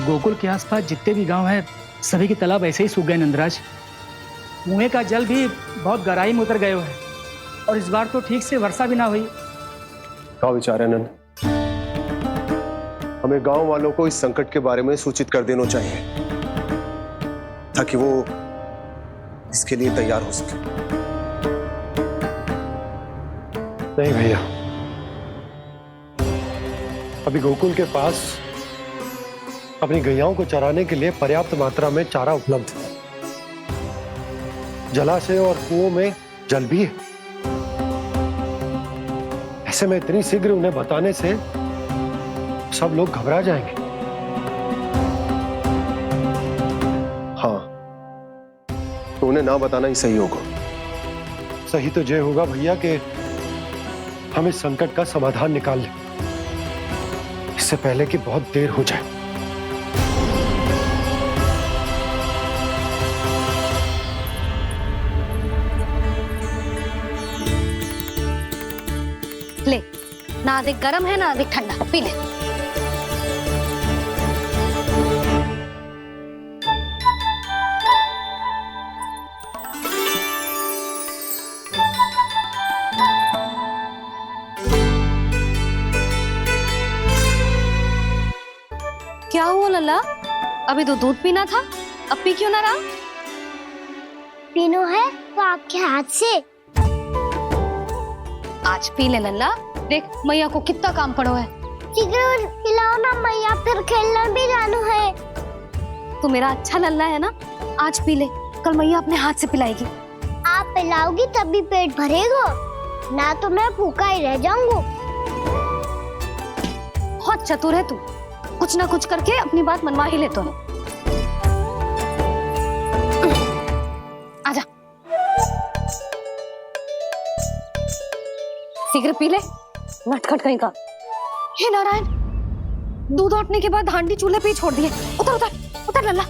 गोकुल के आसपास जितने भी गांव हैं सभी के तालाब ऐसे ही सूख गए नंदराज। कुएं का जल भी बहुत गहराई में उतर गए हुए है और इस बार तो ठीक से वर्षा भी ना हुई। क्या विचार है नंद? हमें गांव वालों को इस संकट के बारे में सूचित कर देना चाहिए ताकि वो इसके लिए तैयार हो सके। नहीं भैया, अभी गोकुल के पास अपनी गैयाओं को चराने के लिए पर्याप्त मात्रा में चारा उपलब्ध है। जलाशय और कुओं में जल भी है। ऐसे में इतनी शीघ्र उन्हें बताने से सब लोग घबरा जाएंगे। हाँ, तो उन्हें ना बताना ही सही होगा। सही तो ये होगा भैया कि हम इस संकट का समाधान निकाल लें इससे पहले कि बहुत देर हो जाए। ले, ना अधिक गर्म है ना अधिक ठंडा, पी ले। क्या हुआ लल्ला? अभी तो दूध पीना था, अब पी क्यों ना रहा? पीनो है तो आपके हाथ से। आज पी ले लल्ला, देख मैया को कितना काम पड़ो है। शीघ्र पिलाओ ना मैया, फिर खेलना भी जानो है। तू मेरा अच्छा लल्ला है ना, आज पी ले, कल मैया अपने हाथ से पिलाएगी। आप पिलाओगी तभी पेट भरेगा, ना तो मैं भूखा ही रह जाऊंगा। बहुत चतुर है तू, कुछ ना कुछ करके अपनी बात मनवा ही लेता है। आजा, शीघ्र पी ले, नटखट कहीं का। हे नारायण, दूध औटने के बाद हांडी चूल्हे पे ही छोड़ दिए। उतर उतर उतर लल्ला।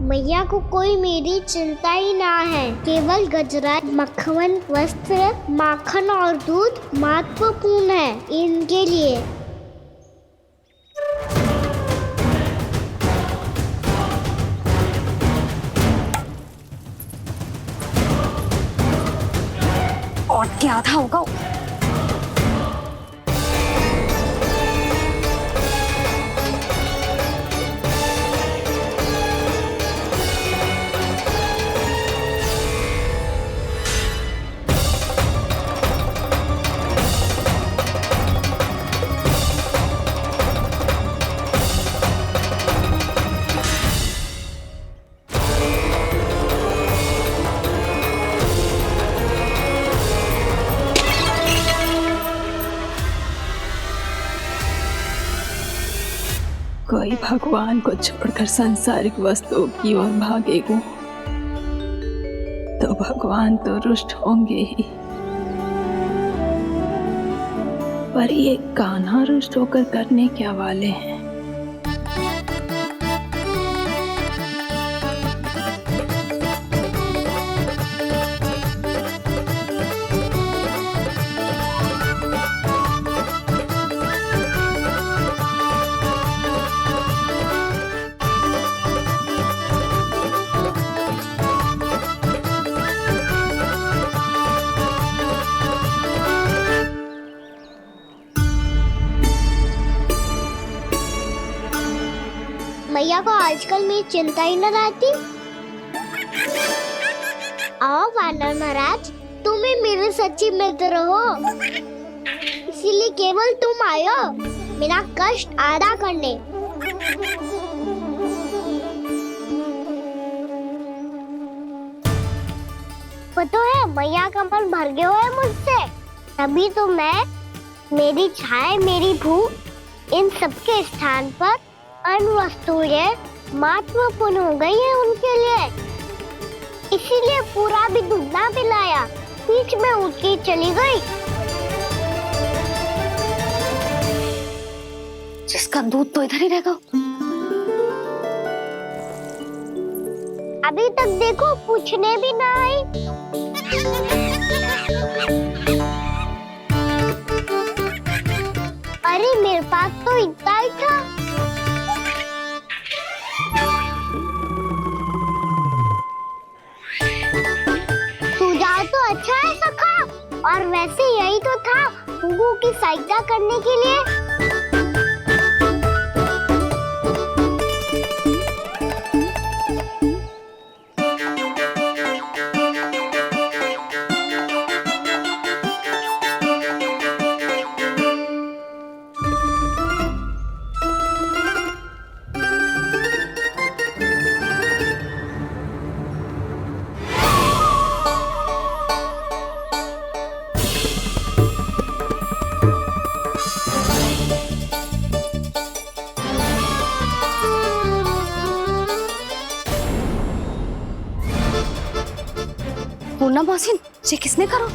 मैया को कोई मेरी चिंता ही ना है। केवल गजरा, मक्खन, वस्त्र, माखन और दूध महत्वपूर्ण है इनके लिए। और क्या था होगा? कोई भगवान को छोड़कर सांसारिक वस्तुओं की ओर भागेगा तो भगवान तो रुष्ट होंगे ही, पर ये कान्हा रुष्ट होकर करने क्या वाले हैं? मैया को आजकल मेरी चिंता ही न रहती। आओ वानर महाराज, तुम ही मेरे सच्ची मित्र हो, इसीलिए केवल तुम आयो मेरा कष्ट आधा करने। पता है मैया का मन भर गया है मुझसे, तभी तो मैं, मेरी छाया, मेरी भूख, इन सबके स्थान पर अन्य वस्तुएं महत्वपूर्ण हो गई है उनके लिए। इसीलिए पूरा भी दूध ना पिलाया, बीच में उठ के चली गई। जिसका दूध तो इधर ही रहेगा। अभी तक देखो पूछने भी ना आई। अरे मेरे पास तो इतना ही था। सुझाव तो अच्छा है सखा, और वैसे यही तो था गुगू की सहायता करने के लिए। पूर्णा मौसी, ये किसने करो?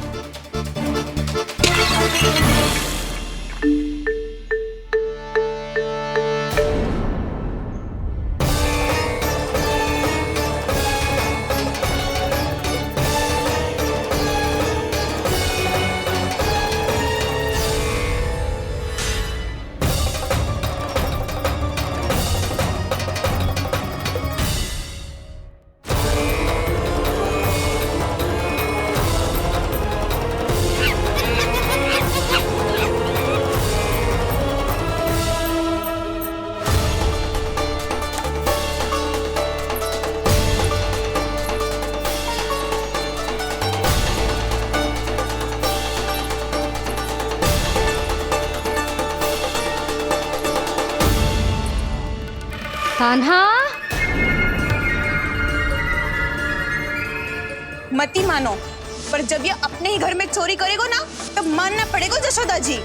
कान्हा, मती मानो, पर जब ये अपने ही घर में चोरी करेगो ना, तब मानना पड़ेगा जशोदा जी।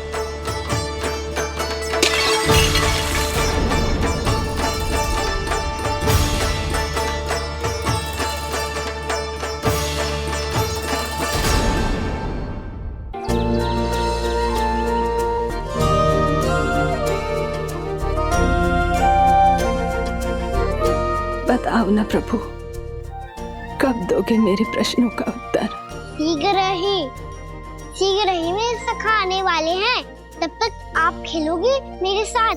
बताओ ना प्रभु, कब दोगे मेरे प्रश्नों का उत्तर? शीघ्र ही मेरे सखा आने वाले हैं, तब तक आप खेलोगे मेरे साथ।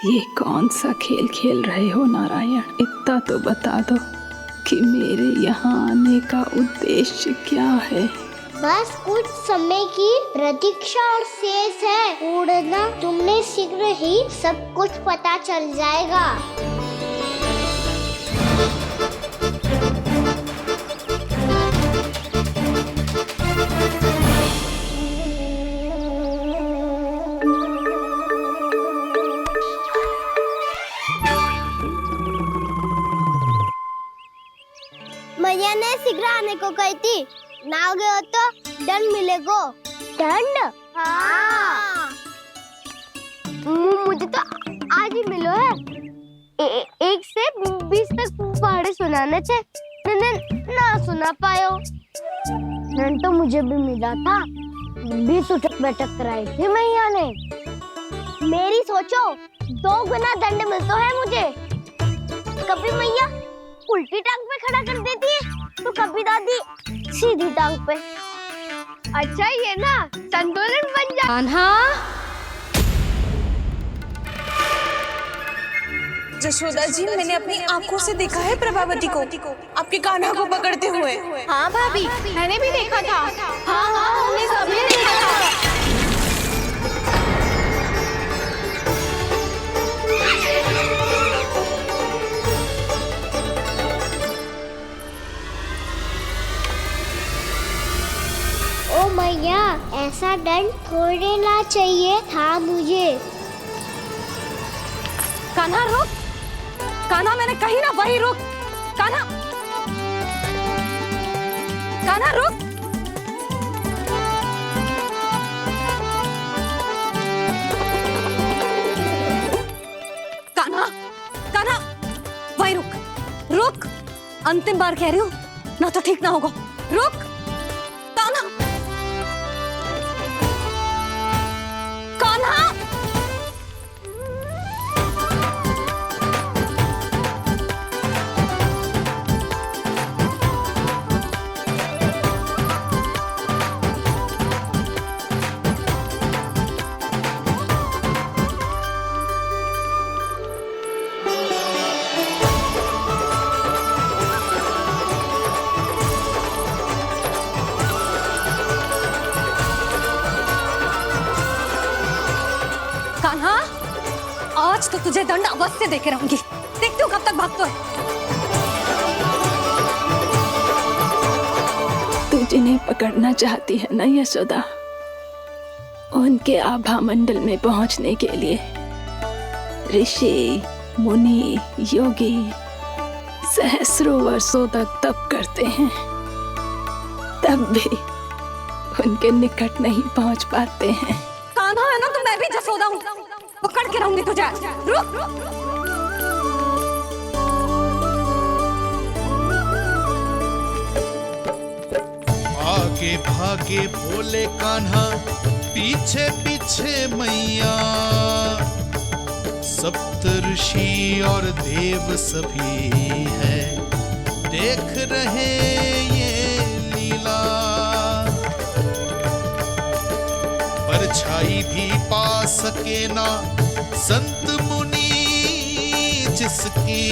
ये कौन सा खेल खेल रहे हो नारायण? इतना तो बता दो कि मेरे यहाँ आने का उद्देश्य क्या है? बस कुछ समय की प्रतीक्षा और शेष है। उड़ना तुमने शीघ्र ही सब कुछ पता चल जाएगा। मैया ने शीघ्र आने को कही थी, ना हो गए हो तो दंड मिलेगा। दंड? हाँ। मुझे तो आज ही मिलो है। 1 से 20 तक पहाड़े सुनाने थे, ना सुना पायो। दंड तो मुझे भी मिला था, 20 उठक बैठक कराई थी मैया ने। मेरी सोचो, 2 गुना दंड मिलता है मुझे। कभी मैया उल्टी टांग पे खड़ा कर देती है, तो कभी दादी सीधी टांग पे। अच्छा ये ना संतुलन बन जा। कान्हा, जशोदा जी, मैंने अपनी आंखों से देखा है प्रभावती को आपके कान्हा को पकड़ते हुए। हाँ भाभी, मैंने भी देखा था। हाँ, हमने सबने देखा था। ओ मैया, ऐसा दंड थोड़े ना चाहिए था मुझे। कान्हा रुक, कान्हा मैंने कही ना वही रुक। कान्हा, कान्हा रुक। कान्हा, कान्हा वही रुक, रुक। अंतिम बार कह रही हूँ, ना तो ठीक ना होगा। रुक कान्हा, कान्हा, तो तुझे दंड अवश्य देके रहूंगी। देखती हूँ कब तक भागता है। तू जिन्हें पकड़ना चाहती है ना यशोदा, उनके आभा मंडल में पहुंचने के लिए ऋषि, मुनि, योगी सहस्रों वर्षों तक तप करते हैं, तब भी उनके निकट नहीं पहुंच पाते हैं। कान्हा है ना तो मैं भी जसोदा हूँ, पकड़ के रहूंगी तुझे। रुक। आगे भागे बोले कान्हा, पीछे पीछे मैया, सप्तऋषि और देव सभी है, देख रहे ये लीला। परछाई भी पा सके ना संत मुनि जिसकी,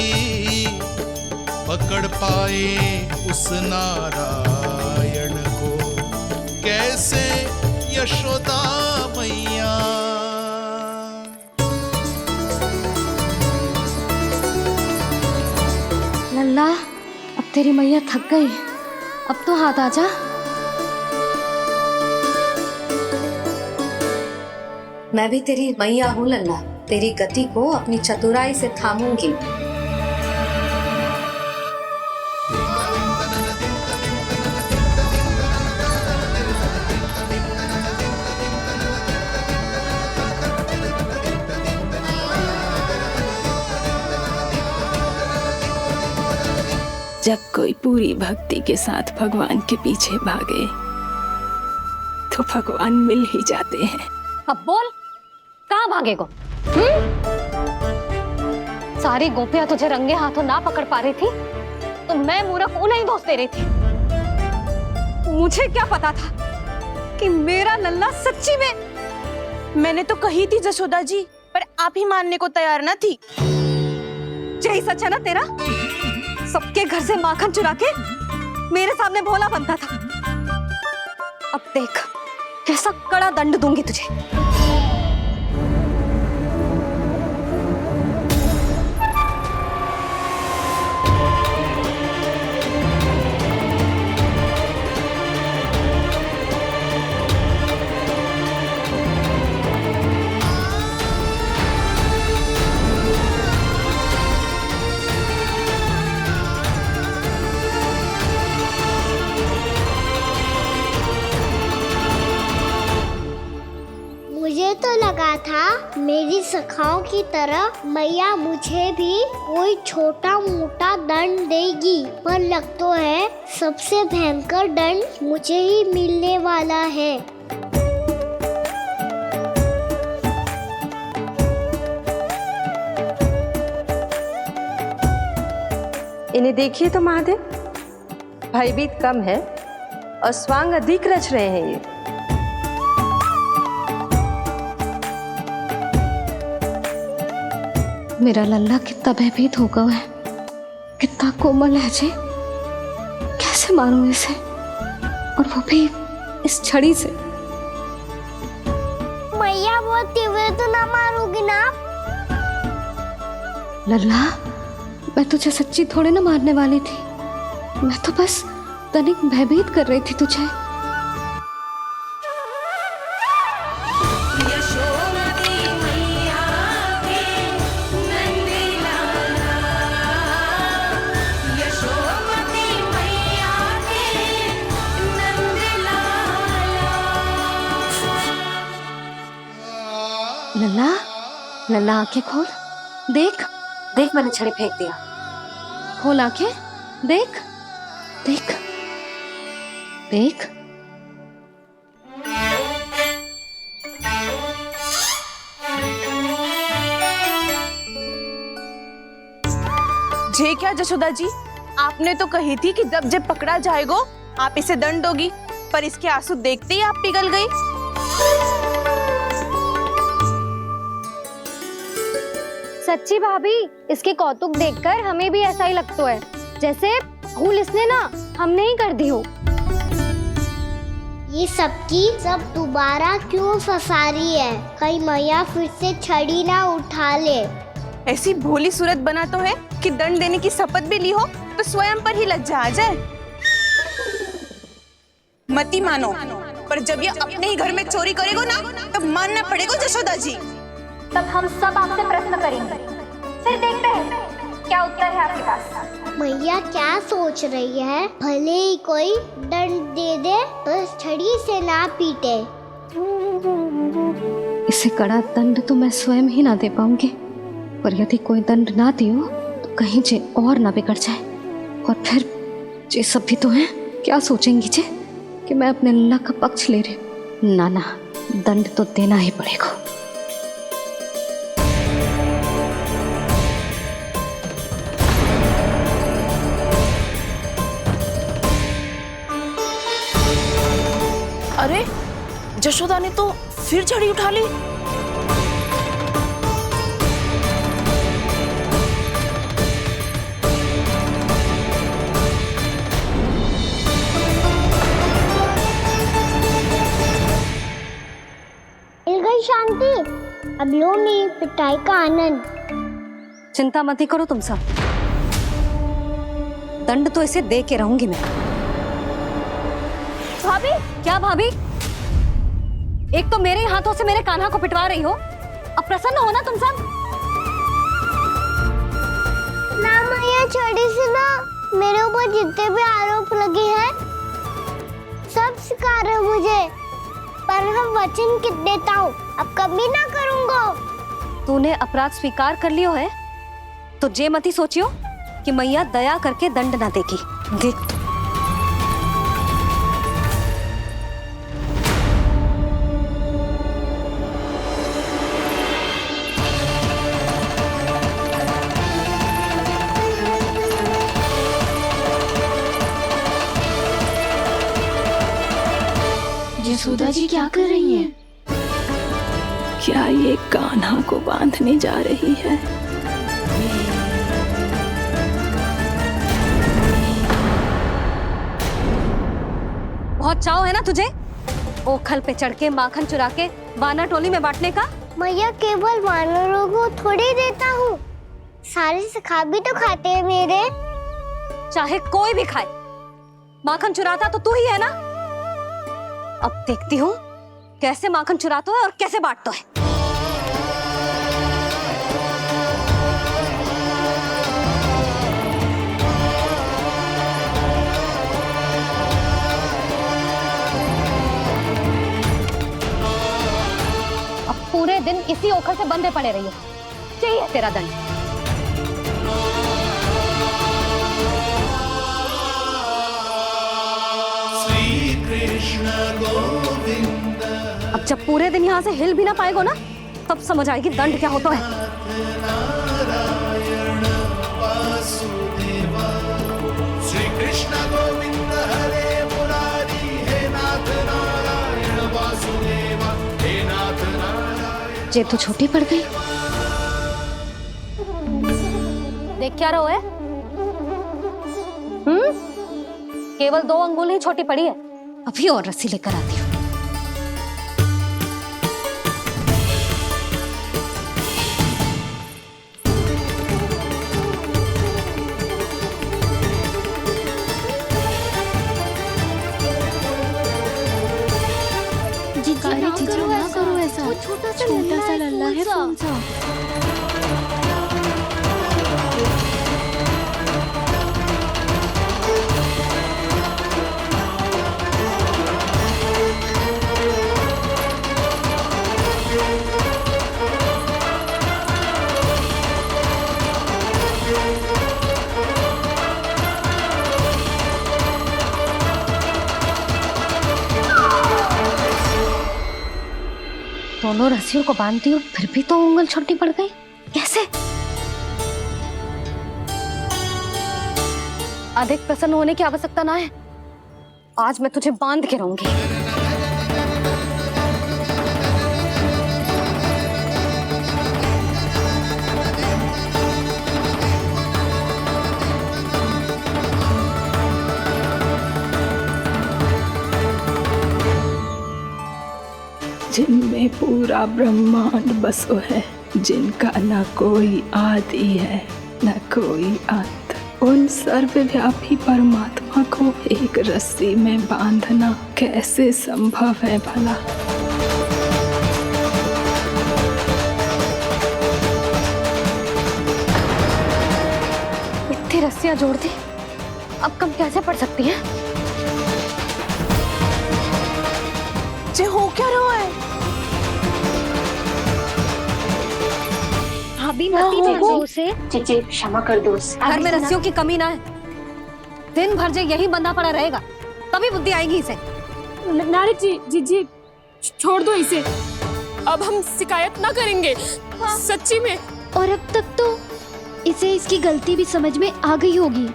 पकड़ पाए उस नारायण को कैसे यशोदा मैया। लल्ला, अब तेरी मैया थक गई, अब तो हाथ आजा। मैं भी तेरी मैया हूँ लल्ला, तेरी गति को अपनी चतुराई से थामूंगी। जब कोई पूरी भक्ति के साथ भगवान के पीछे भागे तो भगवान मिल ही जाते हैं। अब बोल, कहाँ भागेगो? सारी गोपियां तुझे रंगे हाथों ना पकड़ पा रही थी तो मैं मूर्ख उन्हें ही दोष दे रही थी। मुझे क्या पता था कि मेरा लल्ला सच्ची में। मैंने तो कही थी जसोदा जी, पर आप ही मानने को तैयार ना थी। यही सच है ना तेरा? सबके घर से माखन चुरा के मेरे सामने भोला बनता था। अब देख कैसा कड़ा दंड दूंगी तुझे। मुझे तो लगा था मेरी सखाओं की तरह मैया मुझे भी कोई छोटा मोटा दंड देगी, पर लग तो है सबसे भयंकर दंड मुझे ही मिलने वाला है। इन्हें देखिए तो महादेव, भयभीत कम है और स्वांग अधिक रच रहे हैं ये। मेरा लल्ला कितना भयभीत होगा है, कितना कोमल है जी। कैसे मारूं इसे, और वो भी इस छड़ी से। मैया बहुत तीव्र तो ना मारोगी ना? लल्ला, मैं तुझे सच्ची थोड़े ना मारने वाली थी, मैं तो बस तनिक भयभीत कर रही थी तुझे। लल्ला, लल्ला आंखें खोल, देख देख मैंने छड़ी फेंक दिया। खोल आंखें, देख देख देख। जे क्या जसोदा जी, आपने तो कही थी कि जब जब पकड़ा जाएगा आप इसे दंड दोगी, पर इसके आंसू देखते ही आप पिघल गई। सच्ची भाभी, इसके कौतुक देखकर हमें भी ऐसा ही लगता है जैसे भूल इसने ना हमने ही कर दी हो। ये सबकी सब दोबारा क्यों फंसा रही है? कहीं मैया फिर से छड़ी ना उठा ले। ऐसी भोली सूरत बना तो है कि दंड देने की शपथ भी ली हो तो स्वयं पर ही लज्जा आ जाए। मती मानो, पर जब ये अपने ही घर में चोरी करेगो ना तब मानना पड़ेगा जशोदा जी। तब हम सब आपसे प्रश्न करेंगे, फिर देखते हैं क्या उत्तर है आपके पास। मैया क्या सोच रही है? भले ही कोई दंड दे दे तो छड़ी से ना पीटे। इसे कड़ा दंड तो मैं स्वयं ही ना दे पाऊंगी, पर यदि कोई दंड ना दियो तो कहीं जे और ना बिगड़ जाए, और फिर जे सब भी तो हैं क्या सोचेंगी जे कि मैं अपने अल्लाह का पक्ष ले रही। ना ना, दंड तो देना ही पड़ेगा। अरे जशोदा ने तो फिर छड़ी उठा ली। मिल गई शांति, अब लो मेरी पिटाई का आनंद। चिंता मत ही करो तुम सब, दंड तो इसे दे के रहूंगी मैं। भाभी, क्या भाभी? एक तो मेरे हाथों से मेरे कान्हा को पिटवा रही हो, अब प्रसन्न हो ना तुम सब? ना मैया, छड़ी से ना मेरे ऊपर जितने भी आरोप लगे हैं सब स्वीकार है मुझे, पर हम वचन कित देता हूँ अब कभी ना करूँगा। तूने अपराध स्वीकार कर लियो है तो जे मती सोचियो कि मैया दया करके दंड ना देगी। देख यशोदा जी क्या कर रही हैं? क्या ये कान्हा को बांधने जा रही है? बहुत चाव है ना तुझे ओखल पे चढ़ के माखन चुरा के वानर टोली में बांटने का? मैया, केवल वानरों को थोड़ी देता हूँ, सारे सिखा भी तो खाते हैं मेरे। चाहे कोई भी खाए, माखन चुराता तो तू ही है ना। अब देखती हूँ कैसे माखन चुराता है और कैसे बांटता है। अब पूरे दिन इसी ओखल से बंधे पड़े रहिए, चाहिए तेरा दंड। अब जब पूरे दिन यहाँ से हिल भी ना पाएगो ना, तब समझ आएगी दंड क्या होता है। श्री कृष्ण गोविंद हरे मुरारी, हे नाथ नारायण वासुदेव, हे नाथ नारायण। जे तो छोटी पड़ गई। देख क्या रहो है? केवल 2 अंगुल ही छोटी पड़ी है, अभी और रस्सी लेकर आती हूँ। जीजा ना करो ऐसा, छोटा सा लल्ला है कौन सा? दोनों रस्सियों को बांधती हूँ, फिर भी तो उंगल छोटी पड़ गई। कैसे? अधिक प्रसन्न होने की आवश्यकता ना है, आज मैं तुझे बांध के रहूंगी। जिनमें पूरा ब्रह्मांड बसो है, जिनका न कोई आदि है न कोई अंत, उन सर्वव्यापी परमात्मा को एक रस्सी में बांधना कैसे संभव है भला? इतनी रस्सियां जोड़ दी, अब कम कैसे पड़ सकती हैं? जे हो क्या रहा है? भाभी मती भेजो उसे। चीची क्षमा कर दो उसे। घर में रस्सियों की कमी ना है। दिन भर जो यही बंधा पड़ा रहेगा तभी बुद्धि आएगी इसे। नारी जी छोड़ दो इसे, अब हम शिकायत ना करेंगे। सच्ची में। और अब तक तो इसे इसकी गलती भी समझ में आ गई होगी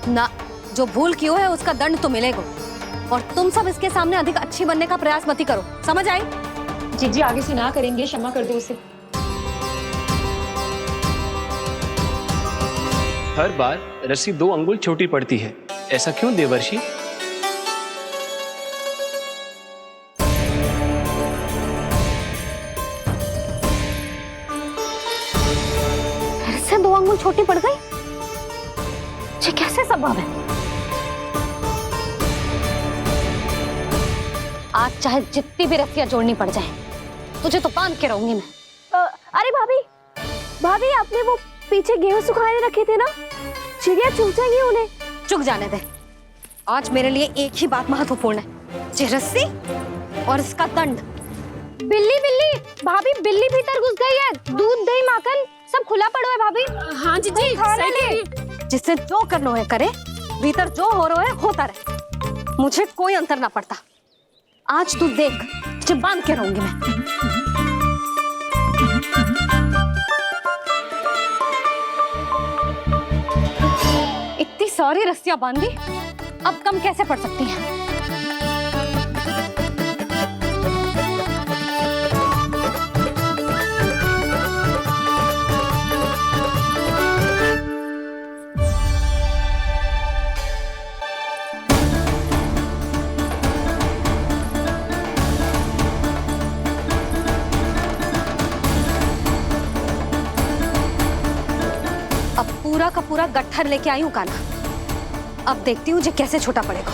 ना। जो भूल की है उसका दंड तो मिलेगा, और तुम सब इसके सामने अधिक अच्छी बनने का प्रयास मत करो, समझ आई? जीजी आगे से ना करेंगे, क्षमा कर दो उसे। हर बार रस्सी 2 अंगुल छोटी पड़ती है, ऐसा क्यों देवर्षि? फिर से 2 अंगुल छोटी पड़ गई? ये कैसे संभव है? आज चाहे जितनी भी रस्सियां जोड़नी पड़ जाए, तुझे तो बांध के रहूंगी मैं। अरे भाभी, भाभी आपने वो पीछे गेहूं सुखाने रखे थे ना, चिड़िया चुग जाएंगी उन्हें। चुग जाने दे। आज मेरे लिए एक ही बात महत्वपूर्ण है, ये रस्सी और इसका दंड। बिल्ली बिल्ली भाभी, बिल्ली भीतर घुस गई है। दूध दही माखन सब खुला पड़ा है भाभी। हाँ जीजी, खाना ले। जिससे जो करना है करे, भीतर जो हो रहा है होता रहे, मुझे कोई अंतर ना पड़ता। आज तू देख, तुझे बांध के रहूंगी मैं। इतनी सारी रस्सियां बांधी, अब कम कैसे पड़ सकती हैं? अब पूरा का पूरा गट्ठर लेके आई हूं कान्हा, अब देखती हूँ जे कैसे छोटा पड़ेगा।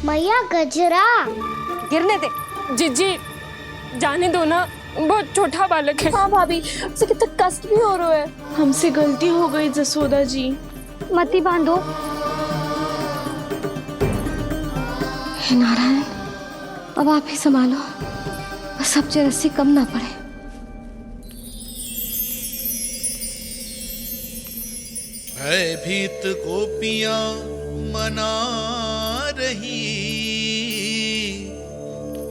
मैया गजरा गिरने दे। जीजी जाने दो ना, बहुत छोटा बालक है। हाँ भाभी, उसे कितना कष्ट भी हो रहा है। हमसे गलती हो गई जसोदा जी। मती बांधो। हे नारायण, अब आप ही संभालो, बस अब जो रस्सी कम ना पड़े। भयभीत गोपियां मना रही,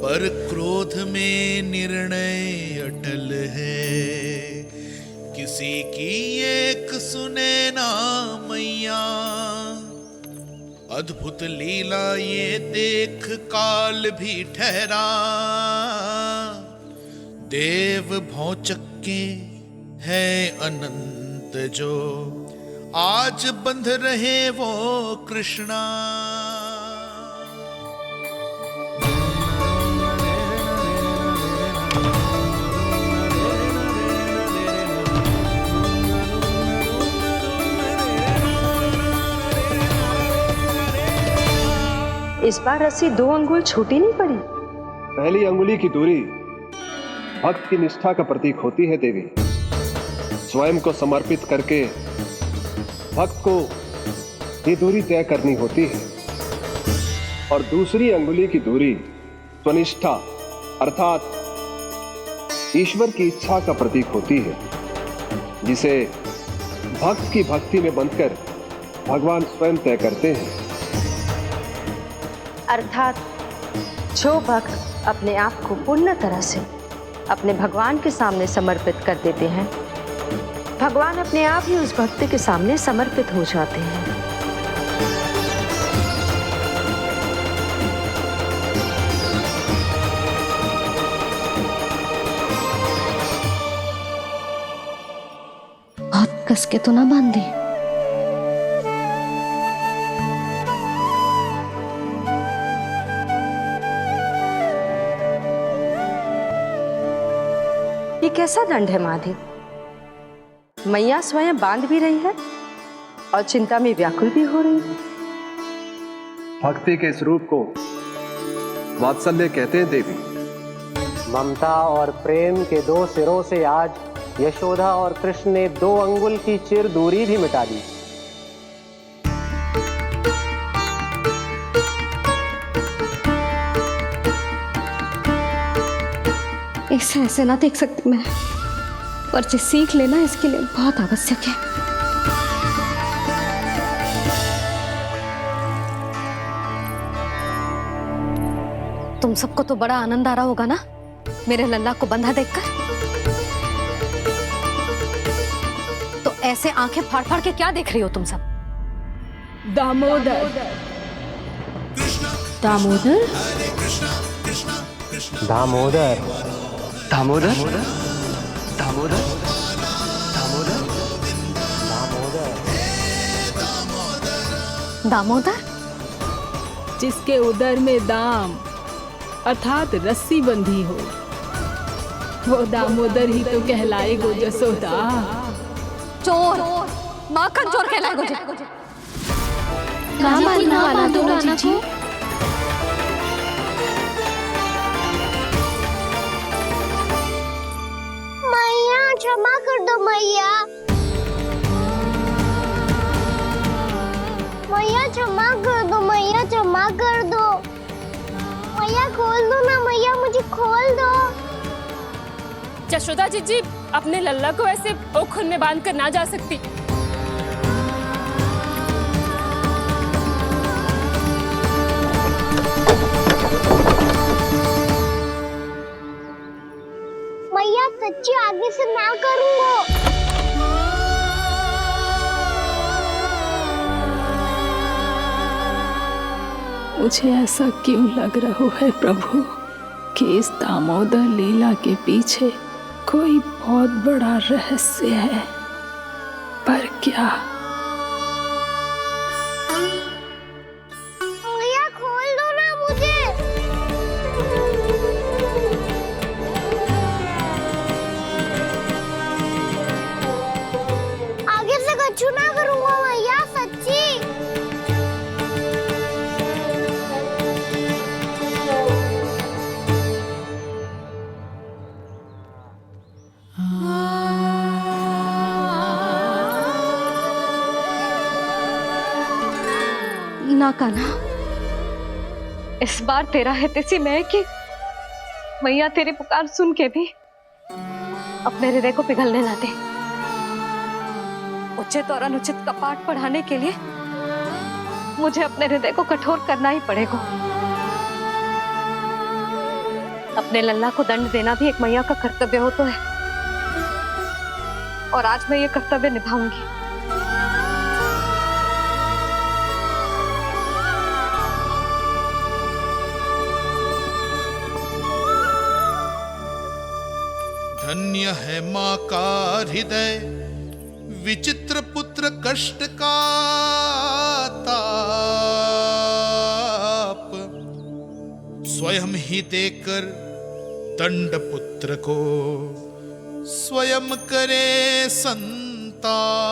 पर क्रोध में निर्णय अटल है। किसी की एक सुने ना मैया, अद्भुत लीला ये देख काल भी ठहरा। देव भौचक्के है अनंत जो, आज बंध रहे वो कृष्णा। इस बार रस्सी 2 अंगुल छोटी नहीं पड़ी। पहली अंगुली की दूरी भक्त की निष्ठा का प्रतीक होती है देवी। स्वयं को समर्पित करके भक्त को ये दूरी तय करनी होती है, और दूसरी अंगुली की दूरी स्वनिष्ठा अर्थात ईश्वर की इच्छा का प्रतीक होती है, जिसे भक्त की भक्ति में बंधकर भगवान स्वयं तय करते हैं। अर्थात जो भक्त अपने आप को पूर्ण तरह से अपने भगवान के सामने समर्पित कर देते हैं, भगवान अपने आप ही उस भक्त के सामने समर्पित हो जाते हैं। कस के तो ना बांध दी। ये कैसा दंड है माधे? मैया स्वयं बांध भी रही है और चिंता में व्याकुल भी हो रही है। भक्ति के स्वरूप को वात्सल्य कहते हैं देवी। ममता और प्रेम के दो सिरों से आज यशोदा और कृष्ण ने 2 अंगुल की चिर दूरी भी मिटा दी। इसे ऐसे ना देख सकती मैं, पर जो सीख लेना इसके लिए बहुत आवश्यक है। तुम सबको तो बड़ा आनंद आ रहा होगा ना मेरे लल्ला को बंधा देखकर। तो ऐसे आंखें फाड़ फाड़ के क्या देख रही हो तुम सब? दामोदर दामोदर दामोदर दामोदर दामोदर दामोदर जिसके उदर में दाम अर्थात रस्सी बंधी हो, वो दामोदर ही तो कहलाएगो जसोदा। चोर, माखन चोर कहलाएगो जी। ना मारना वाला तो राना को। मैया क्षमा कर दो मैया। मैया क्षमा कर दो, मैया क्षमा कर दो। मैया खोल दो ना मैया, मुझे खोल दो। यशोदा जी अपने लल्ला को ऐसे ओखुन में बांध कर ना जा सकती। मैया सच्ची आगे से ना करूंगा। मुझे ऐसा क्यों लग रहा है प्रभु कि इस दामोदर लीला के पीछे कोई बहुत बड़ा रहस्य है, पर क्या? मैया खोल दो ना मुझे। आगे से कछु ना करूंगा मैया, सच्ची। ना कान्हा, इस बार तेरा है तेसी मैं कि मैया तेरी पुकार सुन के भी अपने हृदय को पिघलने ना दे। उचित और अनुचित का पाठ पढ़ाने के लिए मुझे अपने हृदय को कठोर करना ही पड़ेगा। अपने लल्ला को दंड देना भी एक मैया का कर्तव्य हो तो है, और आज मैं ये कर्तव्य निभाऊंगी। धन्य है माँ का हृदय, विचित्र पुत्र कष्ट का ताप, स्वयं ही देकर दंड पुत्र को स्वयं करे संताप।